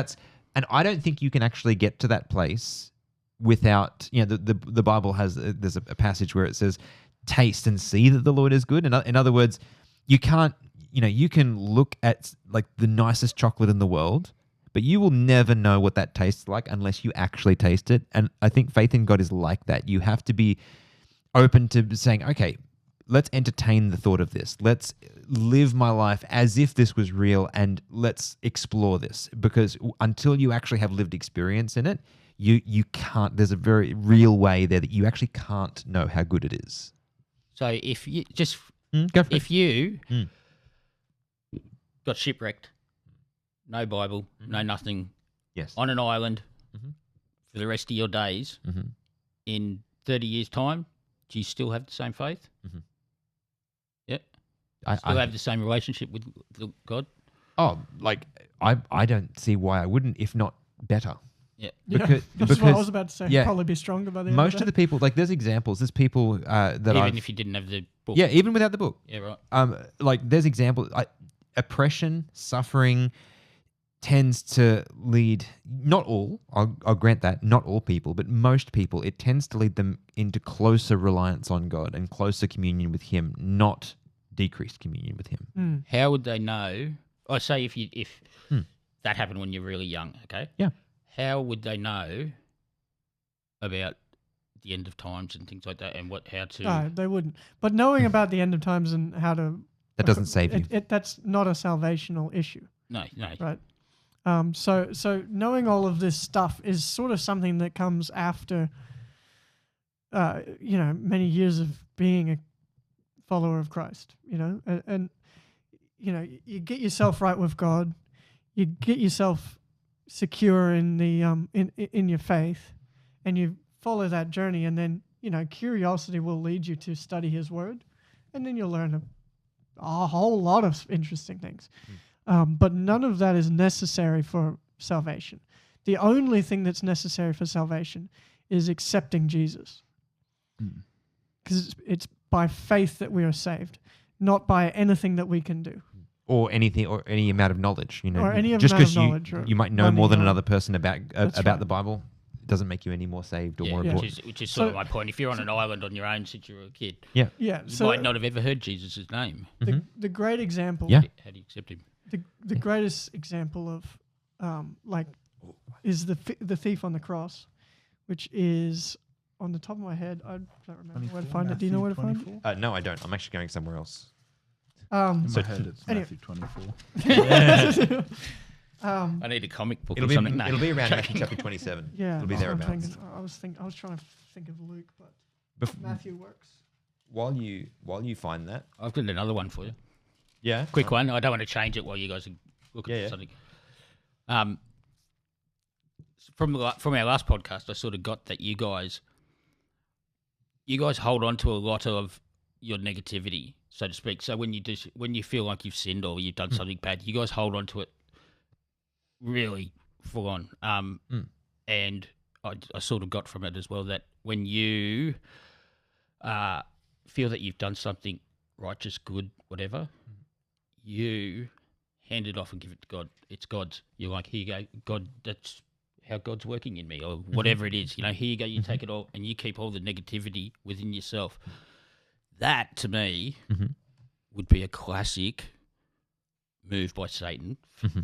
and I don't think you can actually get to that place without, the Bible there's a passage where it says, taste and see that the Lord is good. In other words, you can't, you can look at like the nicest chocolate in the world, but you will never know what that tastes like unless you actually taste it. And I think faith in God is like that. You have to be open to saying, okay, let's entertain the thought of this. Let's live my life as if this was real, and let's explore this, because until you actually have lived experience in it, you can't. There's a very real way there that you actually can't know how good it is. So if you got shipwrecked, no Bible, no nothing, yes, on an island for the rest of your days, in 30 years' time, do you still have the same faith? Yeah. I have the same relationship with God? Oh, like I don't see why I wouldn't, if not better. Yeah. That's what I was about to say. Yeah, probably be stronger by the end most of the people, like there's examples, there's people that even if you didn't have the book. Yeah, even without the book. Yeah, right. Like there's examples, oppression, suffering tends to lead, not all, I'll grant that, not all people, but most people, it tends to lead them into closer reliance on God and closer communion with him, not decreased communion with him. How would they know? I say if that happened when you're really young, okay? Yeah. How would they know about the end of times and things like that, and how to? No, they wouldn't. But knowing about the end of times and how to... That doesn't save you. That's not a salvational issue. No. Right. So knowing all of this stuff is sort of something that comes after, many years of being a follower of Christ, and you get yourself right with God, you get yourself secure in the in your faith, and you follow that journey, and then curiosity will lead you to study His Word, and then you'll learn a whole lot of interesting things. But none of that is necessary for salvation. The only thing that's necessary for salvation is accepting Jesus, because it's by faith that we are saved, not by anything that we can do. Or anything, or any amount of knowledge, Or any just amount of because knowledge. you might know more than or- another person about right. the Bible, doesn't make you any more saved or more Yeah, important. which is sort of my point. If you're on an island on your own since you were a kid, Yeah. you So might not have ever heard Jesus' name. the great example. Yeah. How do you accept him? The greatest example of is the thief on the cross, which is on the top of my head. I don't remember where to find it. Do you know where to find it? No, I don't. I'm actually going somewhere else. In my head, it's anyway. Matthew 24. I need a comic book It'll or something. No. be around Matthew chapter 27. Yeah, It'll be that's what I'm thereabouts. thinking. I was trying to think of Luke, but Matthew works. While you find that, I've got another one for you. yeah, Quick one. I don't want to change it while you guys are looking Yeah, for something. From our last podcast, I sort of got that you guys hold on to a lot of your negativity, so to speak. So when you feel like you've sinned or you've done something bad, you guys hold on to it really full on. And I sort of got from it as well that when you feel that you've done something righteous, good, whatever, you hand it off and give it to God. It's God's. You're like, here you go, God, that's how God's working in me, or whatever it is. Here you go, you take it all, and you keep all the negativity within yourself. That, to me, would be a classic move by Satan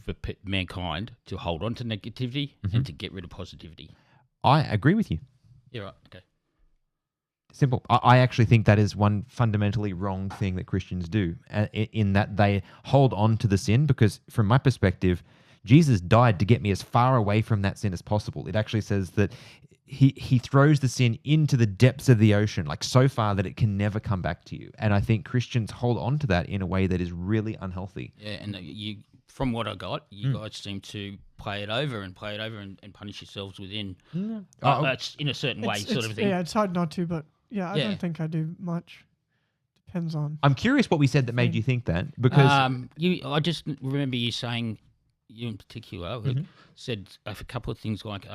for mankind to hold on to negativity and to get rid of positivity. I agree with you. Yeah, right. Okay. Simple. I actually think that is one fundamentally wrong thing that Christians do, in that they hold on to the sin, because from my perspective, Jesus died to get me as far away from that sin as possible. It actually says that he throws the sin into the depths of the ocean, like so far that it can never come back to you. And I think Christians hold on to that in a way that is really unhealthy. Yeah, and from what I got, you guys seem to play it over and punish yourselves within. It's in a certain way, sort of thing. Yeah, it's hard not to, but I don't think I do much. Depends on. I'm curious what we said that made you think that, because I just remember you saying, you in particular, said a couple of things like,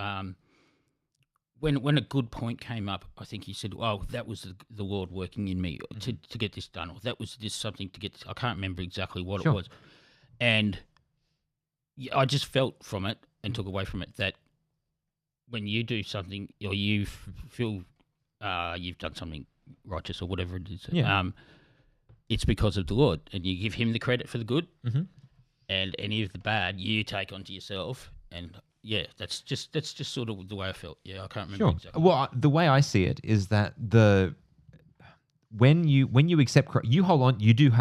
when a good point came up, I think you said, "Oh, that was the Lord working in me to get this done," or that was just something to get. I can't remember exactly what it was, and I just felt from it and took away from it that when you do something or you feel you've done something righteous or whatever it is, it's because of the Lord, and you give Him the credit for the good, and any of the bad you take onto yourself. And yeah, that's just sort of the way I felt. Yeah, I can't remember exactly. Well, the way I see it is that when you accept Christ, you hold on. You do.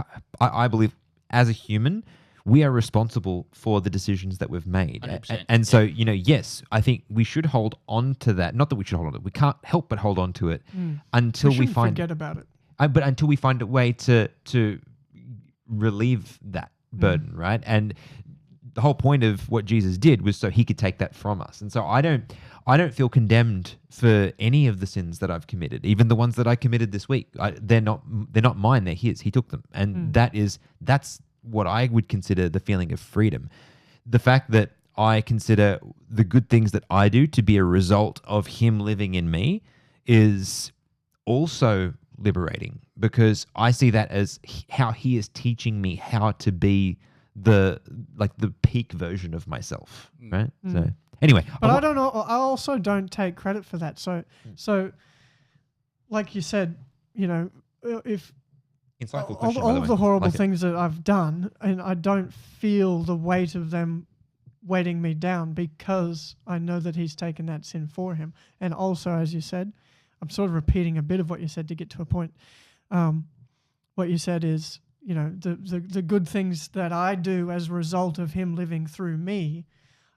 I believe as a human, we are responsible for the decisions that we've made. 100%, and so, yes, I think we should hold on to that. Not that we should hold on to it. We can't help but hold on to it until we find forget about it. But until we find a way to relieve that burden, right? And the whole point of what Jesus did was so He could take that from us. And so I don't feel condemned for any of the sins that I've committed, even the ones that I committed this week. They're not mine. They're His. He took them, and that's what I would consider the feeling of freedom. The fact that I consider the good things that I do to be a result of Him living in me is also liberating, because I see that as how He is teaching me how to be the peak version of myself, right? So anyway, but I don't know. I also don't take credit for that. So like you said, if insightful question, all of the horrible things that I've done, and I don't feel the weight of them weighting me down, because I know that He's taken that sin for Him. And also, as you said, I'm sort of repeating a bit of what you said to get to a point. What you said is, the good things that I do as a result of Him living through me,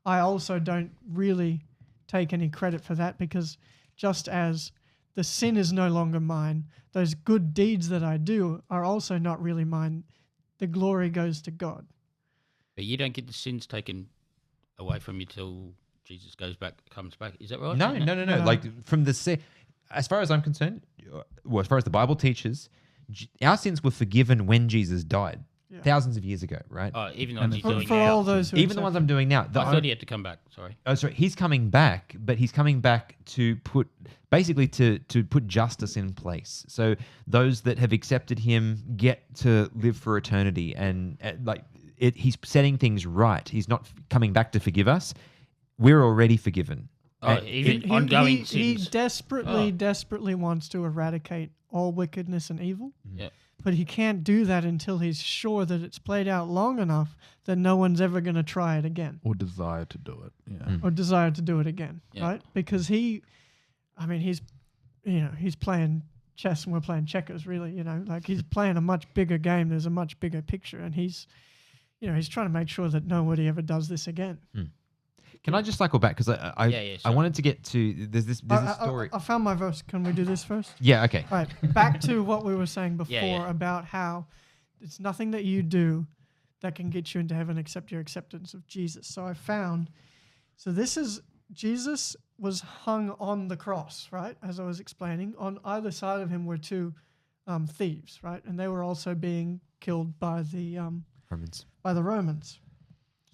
I also don't really take any credit for that, because just as the sin is no longer mine, those good deeds that I do are also not really mine. The glory goes to God. But you don't get the sins taken away from you till Jesus comes back. Is that right? No. Like from as far as I'm concerned, as far as the Bible teaches, our sins were forgiven when Jesus died, thousands of years ago, right? Oh, even the ones he's doing for now. all those who even the ones I'm doing now. I thought he had to come back. Sorry. Oh, sorry. He's coming back, but He's coming back to put justice in place. So those that have accepted Him get to live for eternity, and He's setting things right. He's not coming back to forgive us. We're already forgiven. Even ongoing sins. He desperately wants to eradicate all wickedness and evil. Yeah. But He can't do that until He's sure that it's played out long enough that no one's ever going to try it again. Or desire to do it. Yeah. Or desire to do it again, right? Because he's playing chess and we're playing checkers, really, like he's playing a much bigger game. There's a much bigger picture, and he's trying to make sure that nobody ever does this again. Can I just cycle back? Because I wanted to get to, there's this story. I found my verse. Can we do this first? Yeah, okay. All right, back to what we were saying before about how it's nothing that you do that can get you into heaven except your acceptance of Jesus. So this is, Jesus was hung on the cross, right? As I was explaining, on either side of Him were two thieves, right? And they were also being killed by the Romans.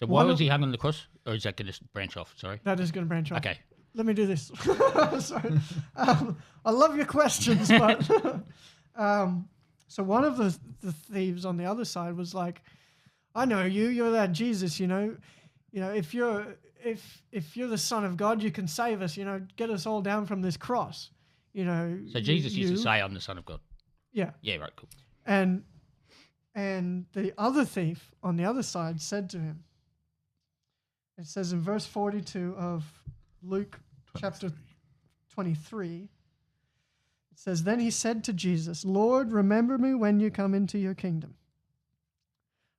So why was He hung on the cross? Or is that going to branch off? Sorry. That is going to branch off. Okay. Let me do this. Sorry. I love your questions, but so one of the thieves on the other side was like, I know you're that Jesus, if you're the Son of God, you can save us, get us all down from this cross. So Jesus used to say, I'm the Son of God. Yeah. Yeah, right, cool. And the other thief on the other side said to him, it says in verse 42 of Luke chapter 23, it says, "Then he said to Jesus, 'Lord, remember me when you come into your kingdom.'"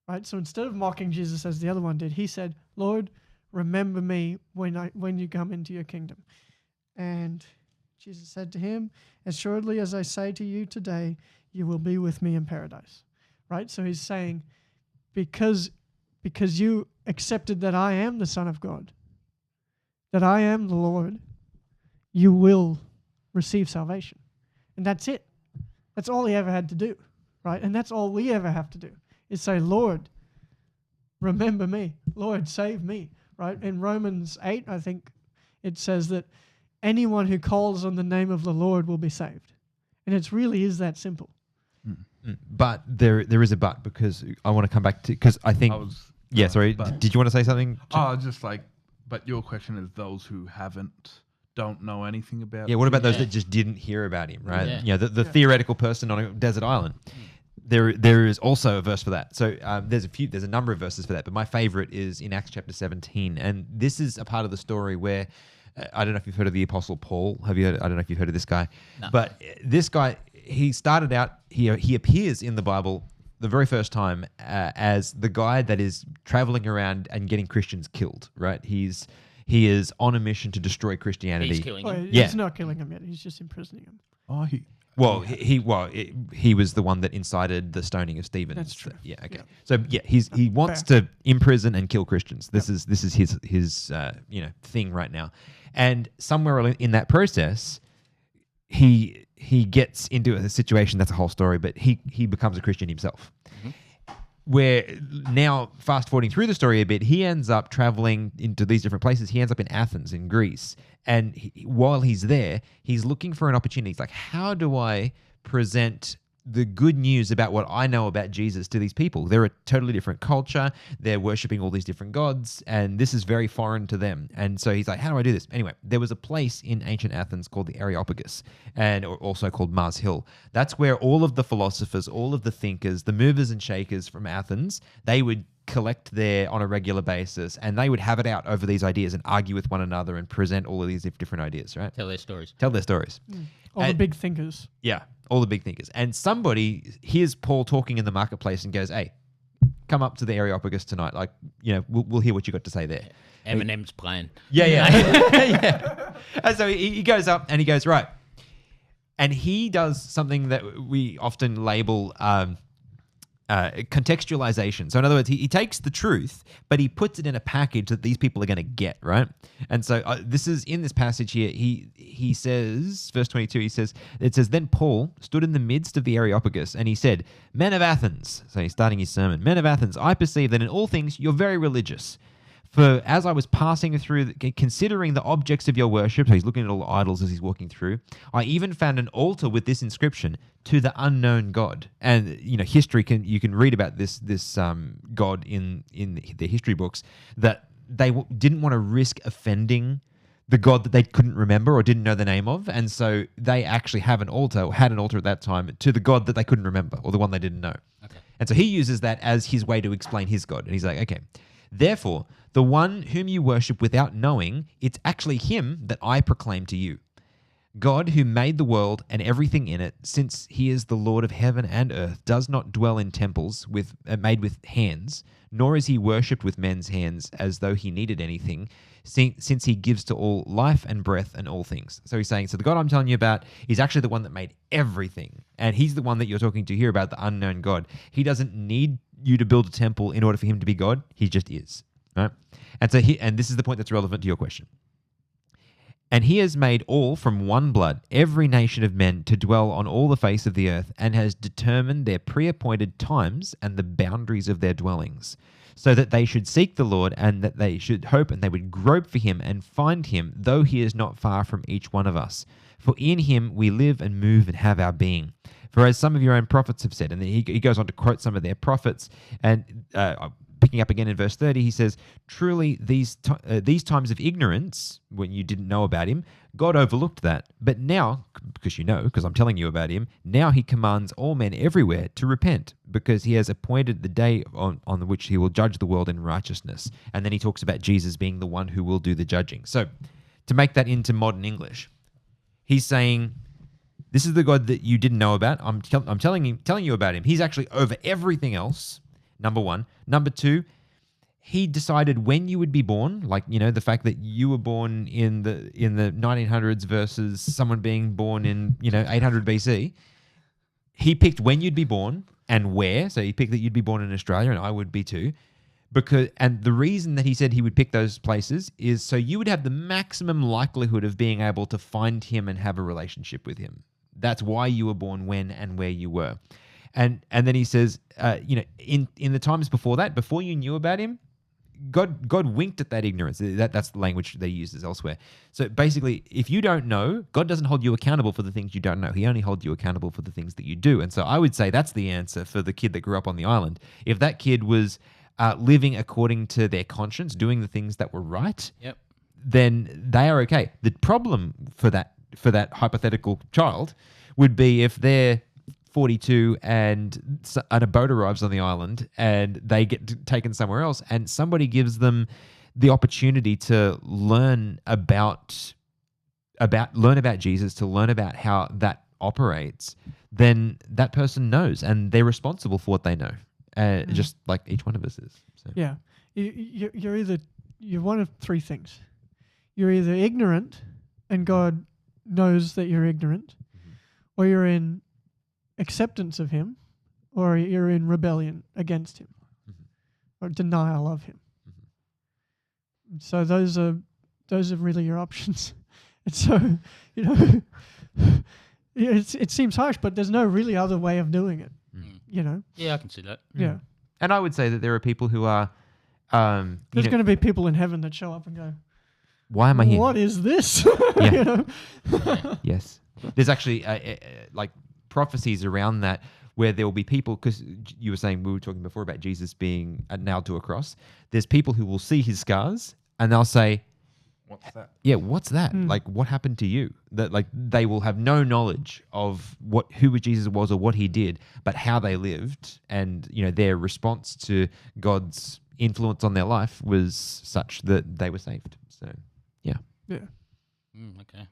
Right? So instead of mocking Jesus as the other one did, he said, "Lord, remember me when you come into your kingdom." And Jesus said to him, "As surely as I say to you today, you will be with me in paradise." Right? So he's saying, because you accepted that I am the Son of God, that I am the Lord, you will receive salvation. And that's it. That's all he ever had to do, right? And that's all we ever have to do, is say, "Lord, remember me. Lord, save me," right? In Romans 8, I think it says that anyone who calls on the name of the Lord will be saved. And it really is that simple. But there is a but, because I want to come back to, because I think, sorry, did you want to say something? Just like, but your question is those who don't know anything about. Yeah, what about those that just didn't hear about him, right? Yeah. You know, the theoretical person on a desert island. There is also a verse for that. So there's a number of verses for that, but my favorite is in Acts chapter 17, and this is a part of the story where I don't know if you've heard of the Apostle Paul. I don't know if you've heard of this guy, but this guy, he started out. He appears in the Bible the very first time as the guy that is traveling around and getting Christians killed. Right? He is on a mission to destroy Christianity. He's killing him. He's not killing him yet. He's just imprisoning him. Oh, he was the one that incited the stoning of Stephen. That's true. So, okay. Yeah. So he wants to imprison and kill Christians. This is his thing right now. And somewhere in that process, he gets into a situation, that's a whole story, but he becomes a Christian himself. Mm-hmm. Where now, fast forwarding through the story a bit, he ends up traveling into these different places. He ends up in Athens in Greece. And while he's there, he's looking for an opportunity. He's like, how do I present the good news about what I know about Jesus to these people? They're a totally different culture. They're worshiping all these different gods, and this is very foreign to them. And so he's like, how do I do this? Anyway, there was a place in ancient Athens called the Areopagus, and also called Mars Hill. That's where all of the philosophers, all of the thinkers, the movers and shakers from Athens, they would collect there on a regular basis, and they would have it out over these ideas and argue with one another and present all of these different ideas, right? Tell their stories. All the big thinkers. Yeah, all the big thinkers. And somebody hears Paul talking in the marketplace and goes, "Hey, come up to the Areopagus tonight. Like, we'll hear what you got to say there." Eminem's playing. Yeah. Yeah. And so he goes up and he goes, right. And he does something that we often label contextualization. So in other words, he takes the truth, but he puts it in a package that these people are going to get, right? And so this is in this passage here. He says, verse 22, it says, "Then Paul stood in the midst of the Areopagus, and he said, 'Men of Athens,'" so he's starting his sermon, "'Men of Athens, I perceive that in all things you're very religious. For as I was passing through, considering the objects of your worship,'" so he's looking at all the idols as he's walking through, "'I even found an altar with this inscription, to the unknown God.'" And history you can read about this God in the history books, that they didn't want to risk offending the God that they couldn't remember or didn't know the name of, and so they actually had an altar at that time to the God that they couldn't remember, or the one they didn't know. Okay. And so he uses that as his way to explain his God, and he's like, okay. "Therefore, the one whom you worship without knowing, it's actually him that I proclaim to you. God, who made the world and everything in it, since he is the Lord of heaven and earth, does not dwell in temples made with hands, nor is he worshipped with men's hands as though he needed anything, since he gives to all life and breath and all things." So he's saying, so the God I'm telling you about is actually the one that made everything. And he's the one that you're talking to here about, the unknown God. He doesn't need you to build a temple in order for him to be God. He just is. Right? And so this is the point that's relevant to your question. "And he has made all from one blood, every nation of men, to dwell on all the face of the earth, and has determined their pre-appointed times and the boundaries of their dwellings, so that they should seek the Lord, and that they should hope, and they would grope for him and find him, though he is not far from each one of us. For in him we live and move and have our being. For as some of your own prophets have said," and then he goes on to quote some of their prophets, and picking up again in verse 30, he says, "Truly these times of ignorance, when you didn't know about him, God overlooked that. But now, because I'm telling you about him, now he commands all men everywhere to repent, because he has appointed the day on which he will judge the world in righteousness." And then he talks about Jesus being the one who will do the judging. So to make that into modern English, He's saying, this is the God that you didn't know about. I'm telling you about him. He's actually over everything else, number one. Number two, he decided when you would be born, like, the fact that you were born in the 1900s versus someone being born in, 800 BC. He picked when you'd be born and where. So he picked that you'd be born in Australia, and I would be too. And the reason that he said he would pick those places is so you would have the maximum likelihood of being able to find him and have a relationship with him. That's why you were born when and where you were. And then he says, in the times before that, before you knew about him, God winked at that ignorance. That's the language they uses elsewhere. So basically, if you don't know, God doesn't hold you accountable for the things you don't know. He only holds you accountable for the things that you do. And so I would say that's the answer for the kid that grew up on the island. If that kid was living according to their conscience, doing the things that were right, then they are okay. The problem for that hypothetical child would be if they're 42 and a boat arrives on the island and they get taken somewhere else, and somebody gives them the opportunity to learn about Jesus, to learn about how that operates, then that person knows and they're responsible for what they know. Just like each one of us is. So. Yeah. You're one of three things. You're either ignorant and God knows that you're ignorant, or you're in acceptance of him, or you're in rebellion against him, or denial of him. So those are really your options. And so, it seems harsh, but there's no really other way of doing it. Yeah, I can see that. Yeah. And I would say that there are people who are... there's going to be people in heaven that show up and go, why am I here? What is this? Yeah. Yes. There's actually like prophecies around that where there will be people, because you were saying, we were talking before about Jesus being nailed to a cross. There's people who will see his scars and they'll say, what's that? Yeah, what's that? Like, what happened to you? That, like, they will have no knowledge of who Jesus was or what he did, but how they lived, and their response to God's influence on their life was such that they were saved. So, yeah. Okay.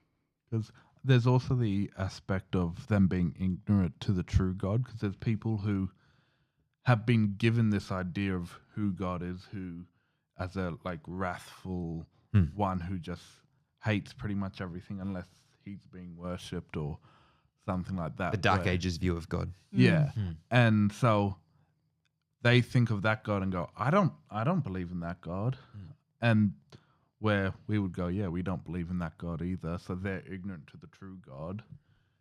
Because there's also the aspect of them being ignorant to the true God, because there's people who have been given this idea of who God is, who as a wrathful one who just hates pretty much everything unless he's being worshipped or something like that. The Dark Ages view of God. Yeah. And so they think of that God and go, I don't believe in that God. And where we would go, yeah, we don't believe in that God either. So they're ignorant to the true God.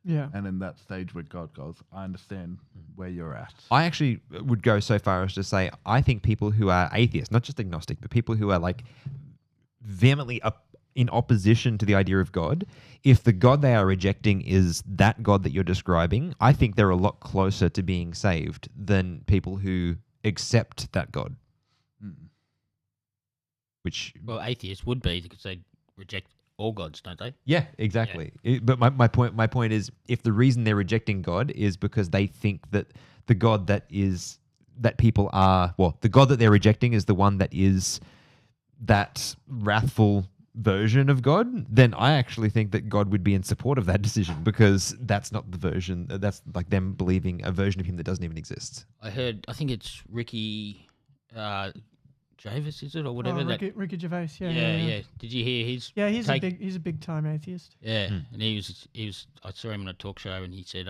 Yeah. And in that stage where God goes, I understand where you're at. I actually would go so far as to say, I think people who are atheists, not just agnostic, but people who are vehemently in opposition to the idea of God, if the God they are rejecting is that God that you're describing, I think they're a lot closer to being saved than people who accept that God. Which, well, atheists would be because they reject all gods, don't they? Yeah, exactly. But my point is, if the reason they're rejecting God is because they think that the God that people are, the God that they're rejecting is the one that is that wrathful version of God, then I actually think that God would be in support of that decision, because that's not the version. That's like them believing a version of him that doesn't even exist. I think it's Ricky Javis, is it, or whatever? Ricky Gervais, yeah. Did you hear his? Yeah, he's a big time atheist. Yeah, and he was. I saw him on a talk show, and he said,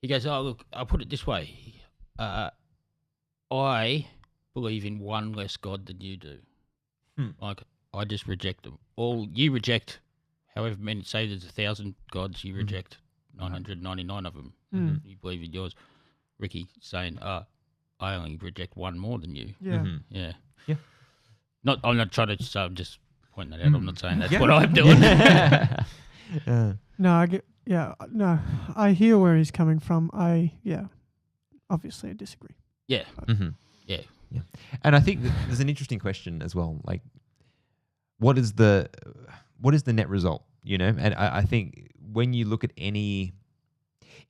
he goes, "Oh, look, I'll put it this way, I believe in one less God than you do. Like, I just reject them all. You reject, however many, say there's 1,000 gods, you reject 999 of them. You believe in yours." Ricky saying, I only reject one more than you. Yeah. Yeah. Yeah. I'm not trying to, I'm just pointing that out. I'm not saying that's what I'm doing. No, I hear where he's coming from. Obviously I disagree. Yeah. Yeah. And I think that there's an interesting question as well. Like, what is the net result? And I think when you look at any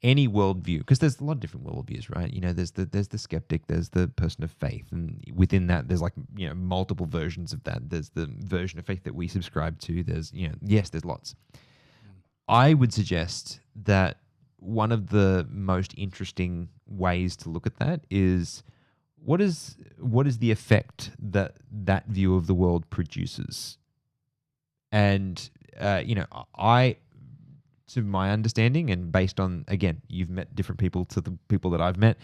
worldview, because there's a lot of different worldviews, right? There's the skeptic, there's the person of faith, and within that there's multiple versions of that. There's the version of faith that we subscribe to. There's there's lots. I would suggest that one of the most interesting ways to look at that is what is the effect that view of the world produces? And to my understanding, and based on, again, you've met different people to the people that I've met,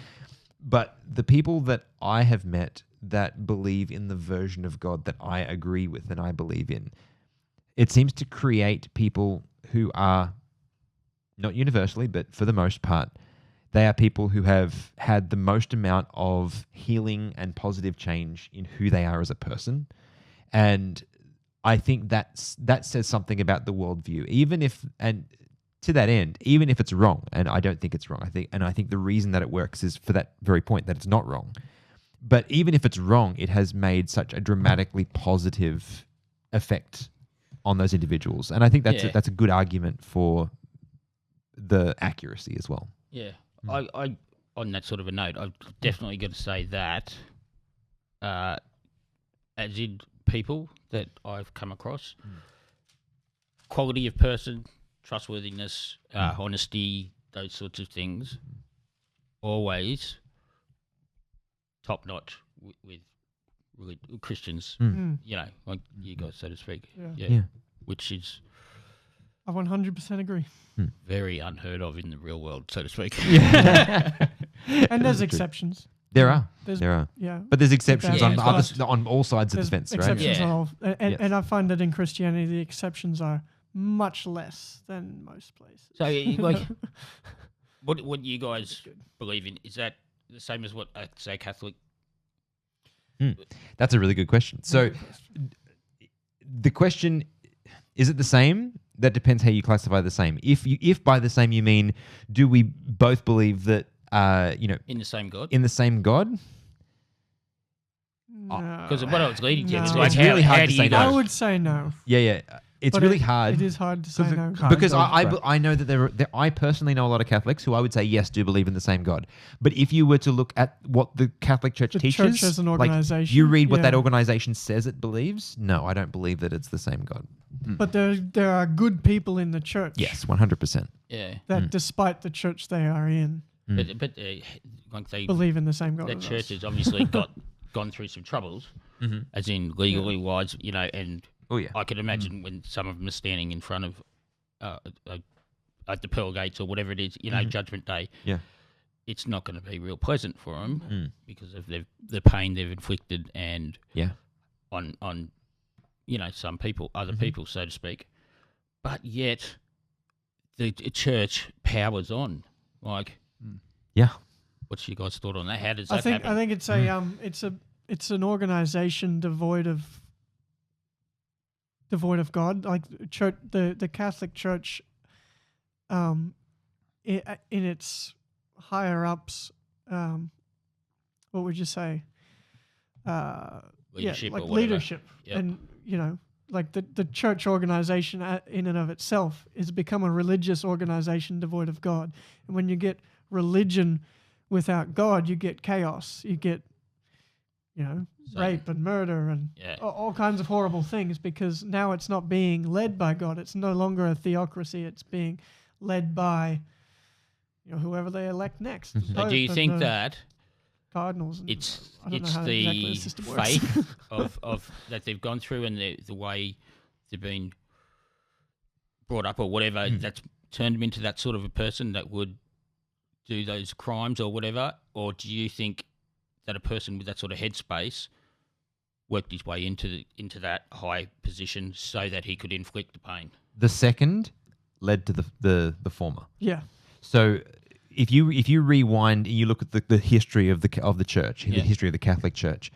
but the people that I have met that believe in the version of God that I agree with and I believe in, it seems to create people who are, not universally, but for the most part, they are people who have had the most amount of healing and positive change in who they are as a person. And I think that says something about the worldview, and to that end, even if it's wrong, and I don't think it's wrong, I think the reason that it works is for that very point, that it's not wrong. But even if it's wrong, it has made such a dramatically positive effect on those individuals, and I think that's a good argument for the accuracy as well. Yeah, I on that sort of a note, I've definitely got to say that, as in people that I've come across, quality of person, trustworthiness, honesty, those sorts of things, always top notch with really Christians, like you guys, so to speak. Yeah. Which is, I 100% agree. very unheard of in the real world, so to speak. And there's exceptions. There are. Yeah. But there's exceptions on Yeah. on all sides of the fence, right? Exceptions Yeah. on all, and I find that in Christianity the exceptions are much less than most places. So, like, what you guys believe in, is that the same as what I say Catholic? That's a really good question. So the question, is it the same? That depends how you classify the same. If by the same you mean, do we both believe that in the same God? in the same God? Because what I was leading to, it's No. like, It's really hard how to do say you no. I guys- would say no. Yeah. It's But really hard. It is hard to say Does it no. kind Because of I know that I personally know a lot of Catholics who I would say yes do believe in the same God. But if you were to look at what the Catholic Church The teaches, church as an like, organization, you read what that yeah. organization says it believes. No, I don't believe that it's the same God. But there are good people in the church. Yes, 100%. Yeah. That despite the church they are in, But like they, believe in the same God. that as church us. has obviously gone through some troubles, as in legally wise, and Oh yeah. I could imagine when some of them are standing in front of at the pearl gates or whatever it is, Judgment Day. Yeah. It's not going to be real pleasant for them because of the pain they've inflicted and on some people, other people, so to speak. But yet the church powers on. Like, Yeah. what's your guys' thought on that? How does I that think happen? it's an organization devoid of God. Like church, the Catholic Church, in its higher ups, what would you say? Leadership like or whatever. leadership, Yep. and like the church organization in and of itself has become a religious organization devoid of God. And when you get religion without God, you get chaos. You get, rape and murder and all kinds of horrible things, because now it's not being led by God. It's no longer a theocracy. It's being led by, whoever they elect next. So do you think that cardinals? And it's I don't know how exactly the system works. faith of that they've gone through and the way they've been brought up or whatever that's turned them into that sort of a person that would do those crimes or whatever? Or do you think that a person with that sort of headspace worked his way into that high position so that he could inflict the pain? The second led to the former. Yeah. So if you rewind and you look at the history of the church, the history of the Catholic Church,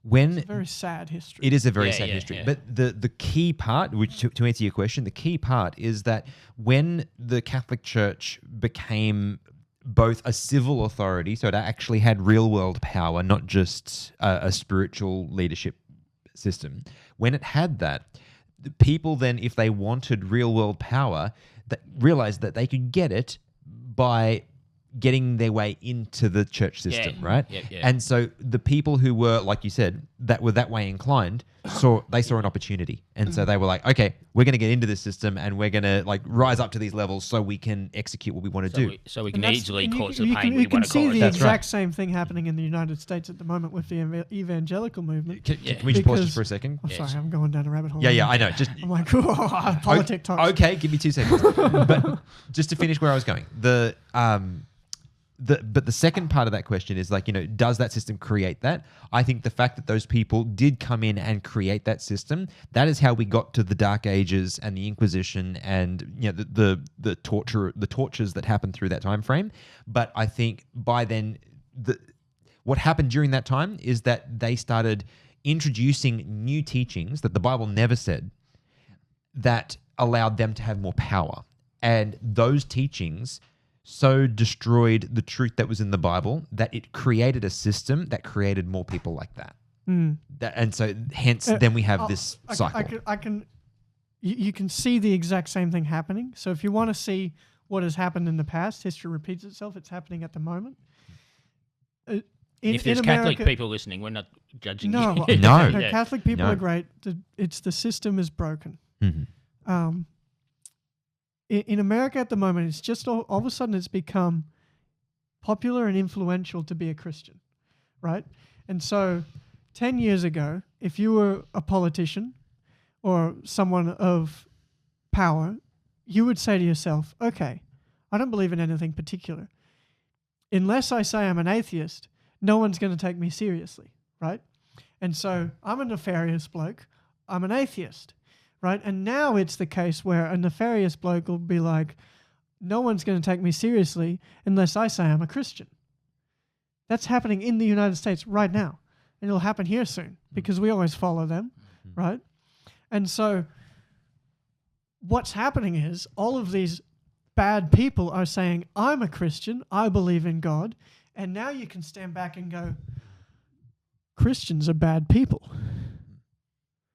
when It's a very sad history. it is a very sad Yeah, history. yeah. But the key part, which to answer your question, the key part is that when the Catholic Church became both a civil authority, so it actually had real world power, not just a spiritual leadership system. When it had that, the people then, if they wanted real world power, that realized that they could get it by getting their way into the church system, right? Yep. And so the people who were, like you said, that were that way inclined saw an opportunity, and so they were like, okay, we're going to get into this system and we're going to like rise up to these levels so we can execute what we want to do. So we can easily cause the you pain can, we you can want to see cause. the That's exact right. same thing happening in the United States at the moment with the evangelical movement. Can we just pause just Because- for a second? I'm sorry, I'm going down a rabbit hole. Yeah, I know. Just I'm like, politic talk. Okay, give me 2 seconds. But just to finish where I was going, but the second part of that question is like, does that system create that? I think the fact that those people did come in and create that system, that is how we got to the Dark Ages and the Inquisition and the tortures that happened through that time frame. But I think by then, what happened during that time is that they started introducing new teachings that the Bible never said that allowed them to have more power. And those teachings so destroyed the truth that was in the Bible that it created a system that created more people like that. And so hence then we have this cycle. You can see the exact same thing happening. So if you want to see what has happened in the past, history repeats itself. It's happening at the moment. If there's Catholic people listening, we're not judging No, you. No. no, Catholic people No. are great. It's the system is broken. Mhm. In America at the moment, it's just all of a sudden it's become popular and influential to be a Christian, right? And so 10 years ago, if you were a politician or someone of power, you would say to yourself, okay, I don't believe in anything particular. Unless I say I'm an atheist, no one's going to take me seriously, right? And so I'm a nefarious bloke. I'm an atheist. Right? And now it's the case where a nefarious bloke will be like, no one's going to take me seriously unless I say I'm a Christian. That's happening in the United States right now. And it'll happen here soon because we always follow them, right? And so what's happening is all of these bad people are saying, I'm a Christian, I believe in God. And now you can stand back and go, Christians are bad people.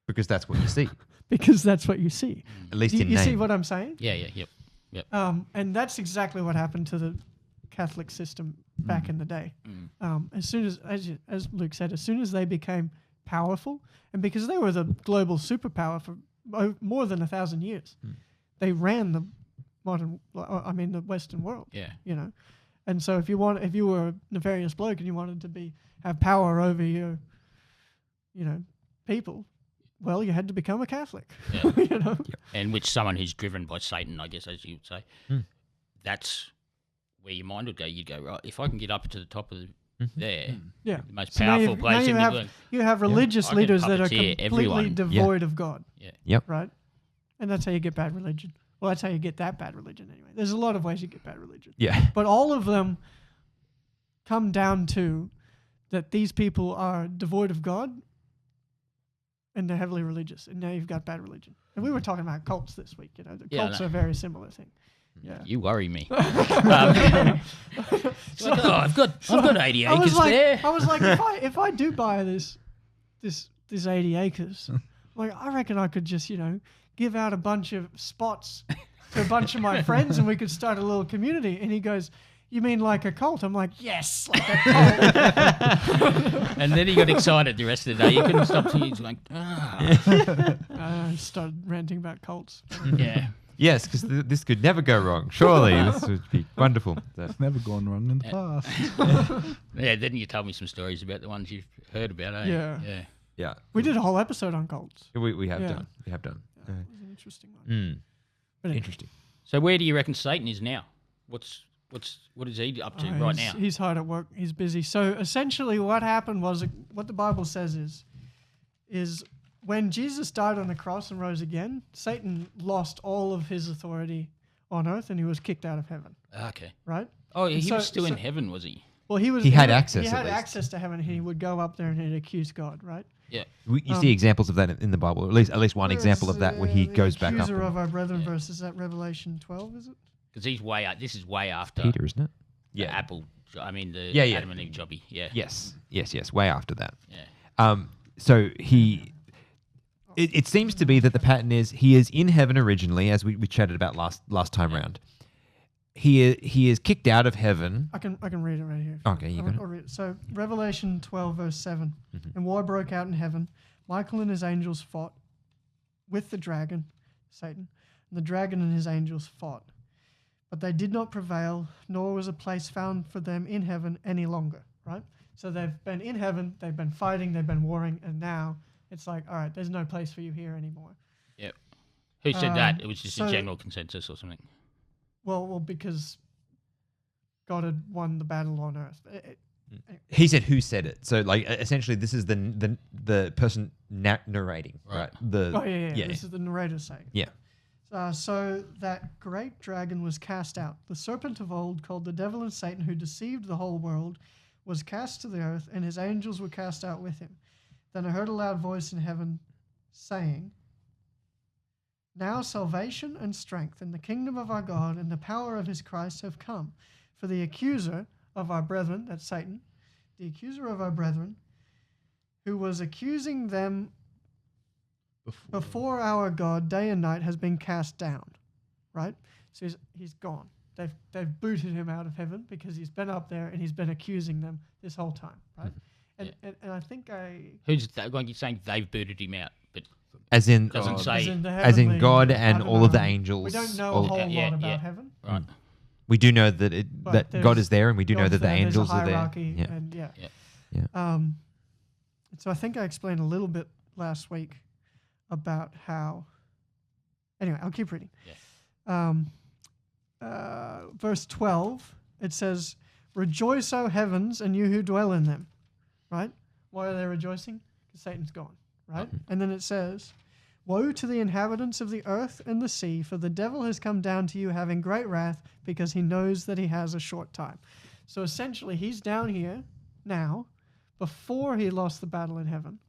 Because that's what you see. Because that's what you see. At least Do in you name. see what I'm saying? Yep. And that's exactly what happened to the Catholic system back in the day. As soon as Luke said, as soon as they became powerful, and because they were the global superpower for more than 1,000 years, they ran the the Western world. Yeah. And so if you were a nefarious bloke and you wanted to have power over your, people, well, you had to become a Catholic. Yeah. And which someone who's driven by Satan, I guess, as you would say, that's where your mind would go. You'd go, right, if I can get up to the top of the most So now powerful place in the world. you have religious I can leaders that are puppeteer completely everyone. devoid of God. Yeah. Yep. Right? And that's how you get bad religion. Well, that's how you get that bad religion anyway. There's a lot of ways you get bad religion. Yeah. But all of them come down to that these people are devoid of God and they're heavily religious. And now you've got bad religion. And we were talking about cults this week. The cults are a very similar thing. Yeah. You worry me. It's like, I've got 80 acres there. I was like, if I do buy this 80 acres, like I reckon I could just give out a bunch of spots to a bunch of my friends, and we could start a little community. And he goes, "You mean like a cult?" I'm like, "Yes, like a cult." And then he got excited the rest of the day. He couldn't stop till he was like, I started ranting about cults. yeah. Yes, because this could never go wrong. Surely this would be wonderful. It's never gone wrong in the past. Yeah, then you told me some stories about the ones you've heard about, eh? Yeah. Yeah. Yeah, We did a whole episode on cults. we have Yeah. done. We have done. It was an interesting one. But anyway. Interesting. So where do you reckon Satan is now? What is he up to right now? He's hard at work. He's busy. So essentially, what happened was what the Bible says is when Jesus died on the cross and rose again, Satan lost all of his authority on earth, and he was kicked out of heaven. Okay. Right? Oh, he So- was still in heaven, was he? Well, he had access, He at had least. access to heaven. He would go up there and he'd accuse God. Right? Yeah. You see examples of that in the Bible, or at least one example of that where he goes back up. Accuser of and- our brethren verse, is that Revelation 12? Is it? Because he's this is way after Peter, isn't it? the Apple. I mean the Yeah. Adam and Eve jobby. Yeah. Yes. Way after that. Yeah. So it seems to be that the pattern is he is in heaven originally, as we chatted about last time round. he is kicked out of heaven. I can read it right here. Okay, you got it. I'll read it. So Revelation 12 verse 7. Mm-hmm. And war broke out in heaven. Michael and his angels fought with the dragon, Satan. And the dragon and his angels fought. But they did not prevail, nor was a place found for them in heaven any longer, right? So they've been in heaven, they've been fighting, they've been warring, and now it's like, all right, there's no place for you here anymore. Yep. Who said that? It was just so- a general consensus or something. Well, because God had won the battle on earth. He said who said it. So like essentially this is the person narrating, right? Yeah. This is the narrator saying. Yeah. So that great dragon was cast out. The serpent of old, called the devil and Satan, who deceived the whole world, was cast to the earth, and his angels were cast out with him. Then I heard a loud voice in heaven saying, now salvation and strength and the kingdom of our God and the power of his Christ have come. For the accuser of our brethren, that's Satan, the accuser of our brethren, who was accusing them before our God day and night, has been cast down, right? So he's gone. They've booted him out of heaven because he's been up there and he's been accusing them this whole time, right? Mm-hmm. And I think Who's that? Like you're saying they've booted him out, but As in doesn't say. as in God and all of the angels. We don't know all- a whole lot about heaven. Right. We do know that But God is there, and we do know God's that the there, there's angels a are there. hierarchy, Yeah. and Yeah. So I think I explained a little bit last week about how. Anyway, I'll keep reading. Yeah. Verse 12, it says, "Rejoice, O heavens, and you who dwell in them." Right? Why are they rejoicing? Because Satan's gone. Right? And then it says, "Woe to the inhabitants of the earth and the sea, for the devil has come down to you having great wrath, because he knows that he has a short time." So essentially, he's down here now before he lost the battle in heaven,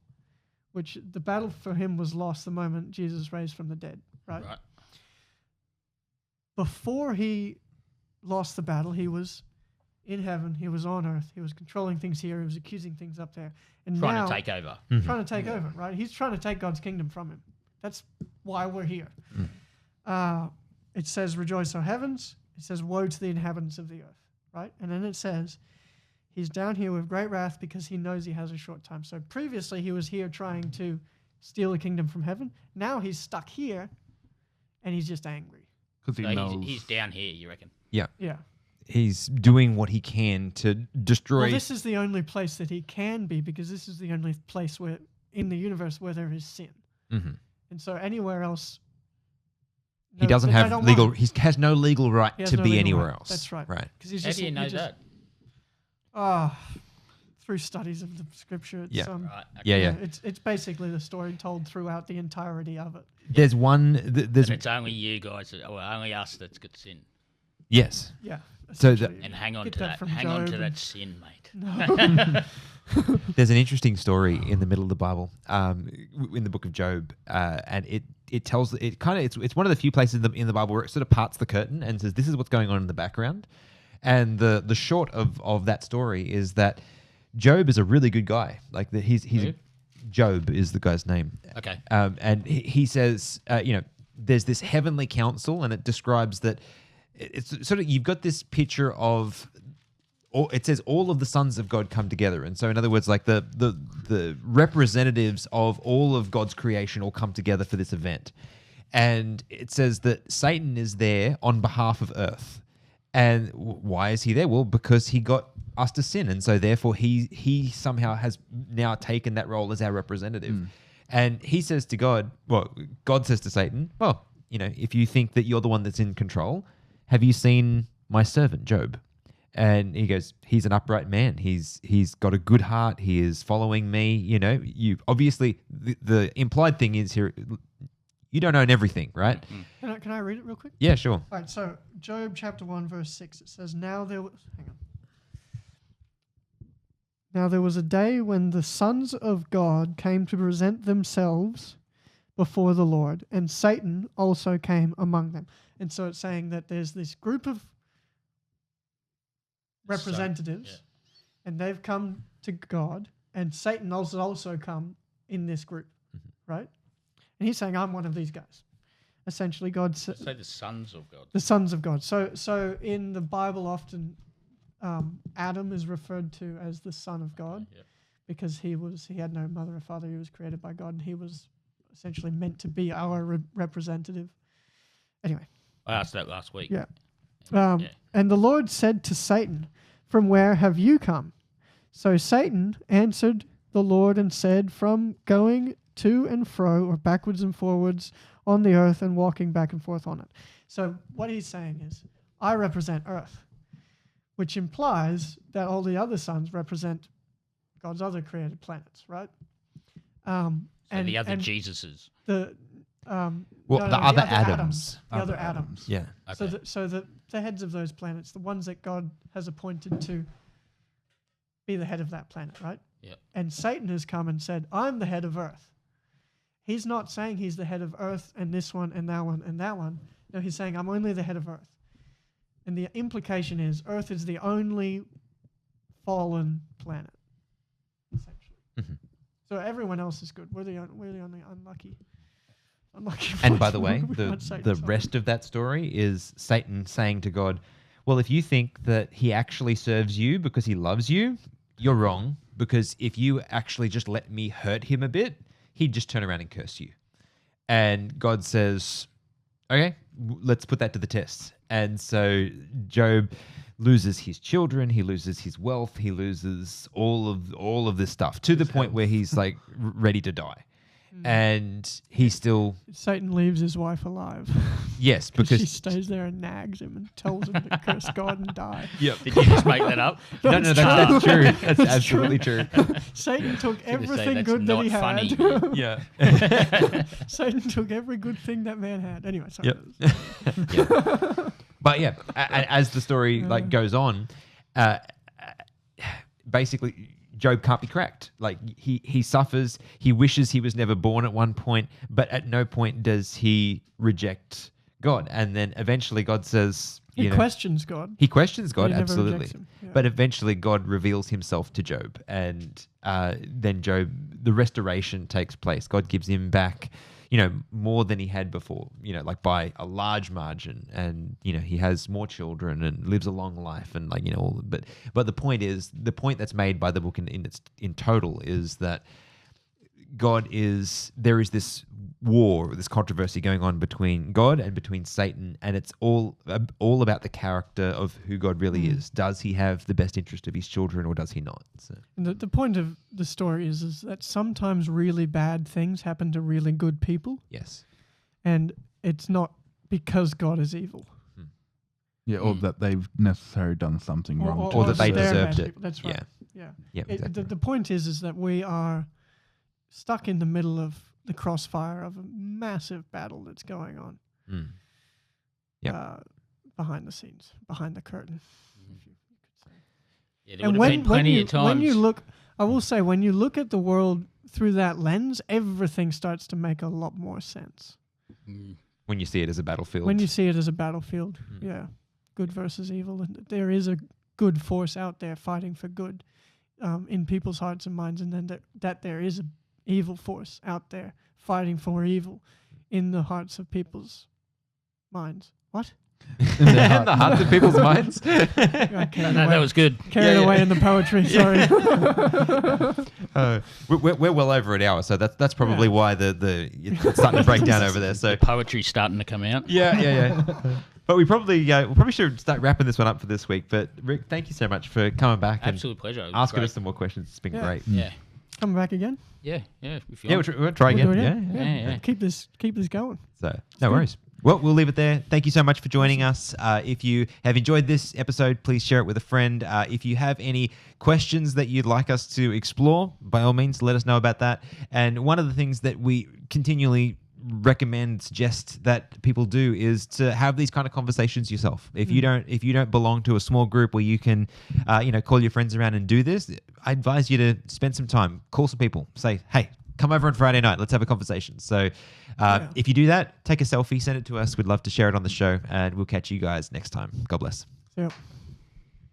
which the battle for him was lost the moment Jesus raised from the dead, right? Before he lost the battle, he was in heaven, he was on earth, he was controlling things here, he was accusing things up there. And Trying now, to take over. trying to take over, right? He's trying to take God's kingdom from him. That's why we're here. It says, "Rejoice, O heavens." It says, "Woe to the inhabitants of the earth," right? And then it says, he's down here with great wrath because he knows he has a short time. So previously he was here trying to steal the kingdom from heaven. Now he's stuck here and he's just angry. Because he So knows. he's down here, you reckon? Yeah. Yeah. He's doing what he can to destroy. Well, this is the only place that he can be, because this is the only place where in the universe where there is sin. Mm-hmm. And so anywhere else, He doesn't have don't legal. want He has no legal right He has to no be legal anywhere right. else. That's right. Right. because he's How just do you know that? Through studies of the scripture. It's, Yeah. Right. Okay. Yeah. It's basically the story told throughout the entirety of it. There's one. There's And it's only you guys, or only us that's got sin. yes. Yeah. So essentially. And hang on Get to that that. from Hang on Job to and- that sin, mate. No. There's an interesting story in the middle of the Bible, in the book of Job, and it tells it kind of it's one of the few places in the Bible where it sort of parts the curtain and says this is what's going on in the background, and the short of that story is that Job is a really good guy. Like he's Who? Job is the guy's name. Okay. And he says, there's this heavenly council, and it describes that it's sort of, you've got this picture of, it says all of the sons of God come together. And so in other words, like the representatives of all of God's creation all come together for this event. And it says that Satan is there on behalf of earth. And why is he there? Well, because he got us to sin. And so therefore he somehow has now taken that role as our representative. And he says to God, well, God says to Satan, well, if you think that you're the one that's in control, have you seen my servant Job? And he goes, he's an upright man. He's got a good heart. He is following me. You obviously, the implied thing is here, you don't own everything, right? Can I read it real quick? Yeah, sure. All right, so Job chapter 1, verse 6, it says, Now there was a day when the sons of God came to present themselves before the Lord, and Satan also came among them. And so it's saying that there's this group of representatives, and they've come to God, and Satan also come in this group, right? And he's saying, I'm one of these guys. essentially God Say the sons of God. the sons of God. So in the Bible, often Adam is referred to as the son of God because he had no mother or father. He was created by God, and he was essentially meant to be our representative. Anyway, I asked that last week. yeah. And the Lord said to Satan, "From where have you come?" So Satan answered the Lord and said, "From going to and fro, or backwards and forwards on the earth and walking back and forth on it." So what he's saying is, I represent earth, which implies that all the other sons represent God's other created planets, right? And the other Jesuses. The other Adams. The other Adams. Yeah. Okay. So the heads of those planets, the ones that God has appointed to be the head of that planet, right? Yeah. And Satan has come and said, "I'm the head of Earth." He's not saying he's the head of Earth and this one and that one and that one. No, he's saying, "I'm only the head of Earth." And the implication is Earth is the only fallen planet, essentially. Mm-hmm. So everyone else is good. We're the only unlucky. And by the way, we want Satan the to rest of that story is Satan saying to God, "Well, if you think that he actually serves you because he loves you, you're wrong. Because if you actually just let me hurt him a bit, he'd just turn around and curse you." And God says, "Okay, let's put that to the test." And so Job loses his children, he loses his wealth, he loses all of this stuff to the point where he's like ready to die. And he still... Satan leaves his wife alive. Yes, because she stays there and nags him and tells him to curse God and die. Yep. Did you just make that up? No, that's true. That's absolutely true. Satan took everything that's good that he not had. funny. Yeah. Satan took every good thing that man had. Anyway, sorry. Yep. But yeah, as the story goes on, basically Job can't be cracked. Like he suffers. He wishes he was never born at one point, but at no point does he reject God. And then eventually God says, he questions God. He questions God, But he never absolutely. rejects him. Yeah. But eventually God reveals himself to Job, and then Job, the restoration takes place. God gives him back, more than he had before, like by a large margin, and he has more children and lives a long life, and all. But the point that's made by the book in total is that there is this war, this controversy going on between God and between Satan, and it's all about the character of who God really is. Does he have the best interest of his children, or does he not? So. And the point of the story is that sometimes really bad things happen to really good people. Yes. And it's not because God is evil. Yeah, or that they've necessarily done something wrong. Or that they they're deserved bad it. people. That's right. Yeah, Yeah. exactly. The point is that we are stuck in the middle of the crossfire of a massive battle that's going on. Behind the scenes, behind the curtain. If you could say. Yeah, there would have been plenty of times. When you look, I will say, when you look at the world through that lens, everything starts to make a lot more sense. When you see it as a battlefield. When you see it as a battlefield, good versus evil, and there is a good force out there fighting for good in people's hearts and minds, and then that there is an evil force out there fighting for evil in the hearts of people's minds. What? In the hearts of people's minds? That was good. Carried away in the poetry, sorry. We're well over an hour, so that's probably why it's starting to break down over there. So Poetry's starting to come out. Yeah. But we probably should start wrapping this one up for this week. But Rick, thank you so much for coming back. Absolute pleasure. Asking us some more questions. It's been great. Yeah. Coming back again? Yeah. If you Yeah, want. we'll try again. Do it Yeah. Keep this going. So no worries. Well, we'll leave it there. Thank you so much for joining us. If you have enjoyed this episode, please share it with a friend. If you have any questions that you'd like us to explore, by all means, let us know about that. And one of the things that we continually suggest that people do is to have these kind of conversations yourself. If you don't belong to a small group where you can call your friends around and do this, I advise you to spend some time, call some people, say, hey, come over on Friday night, let's have a conversation. So if you do that, take a selfie, send it to us. We'd love to share it on the show, and we'll catch you guys next time. God bless. Yep.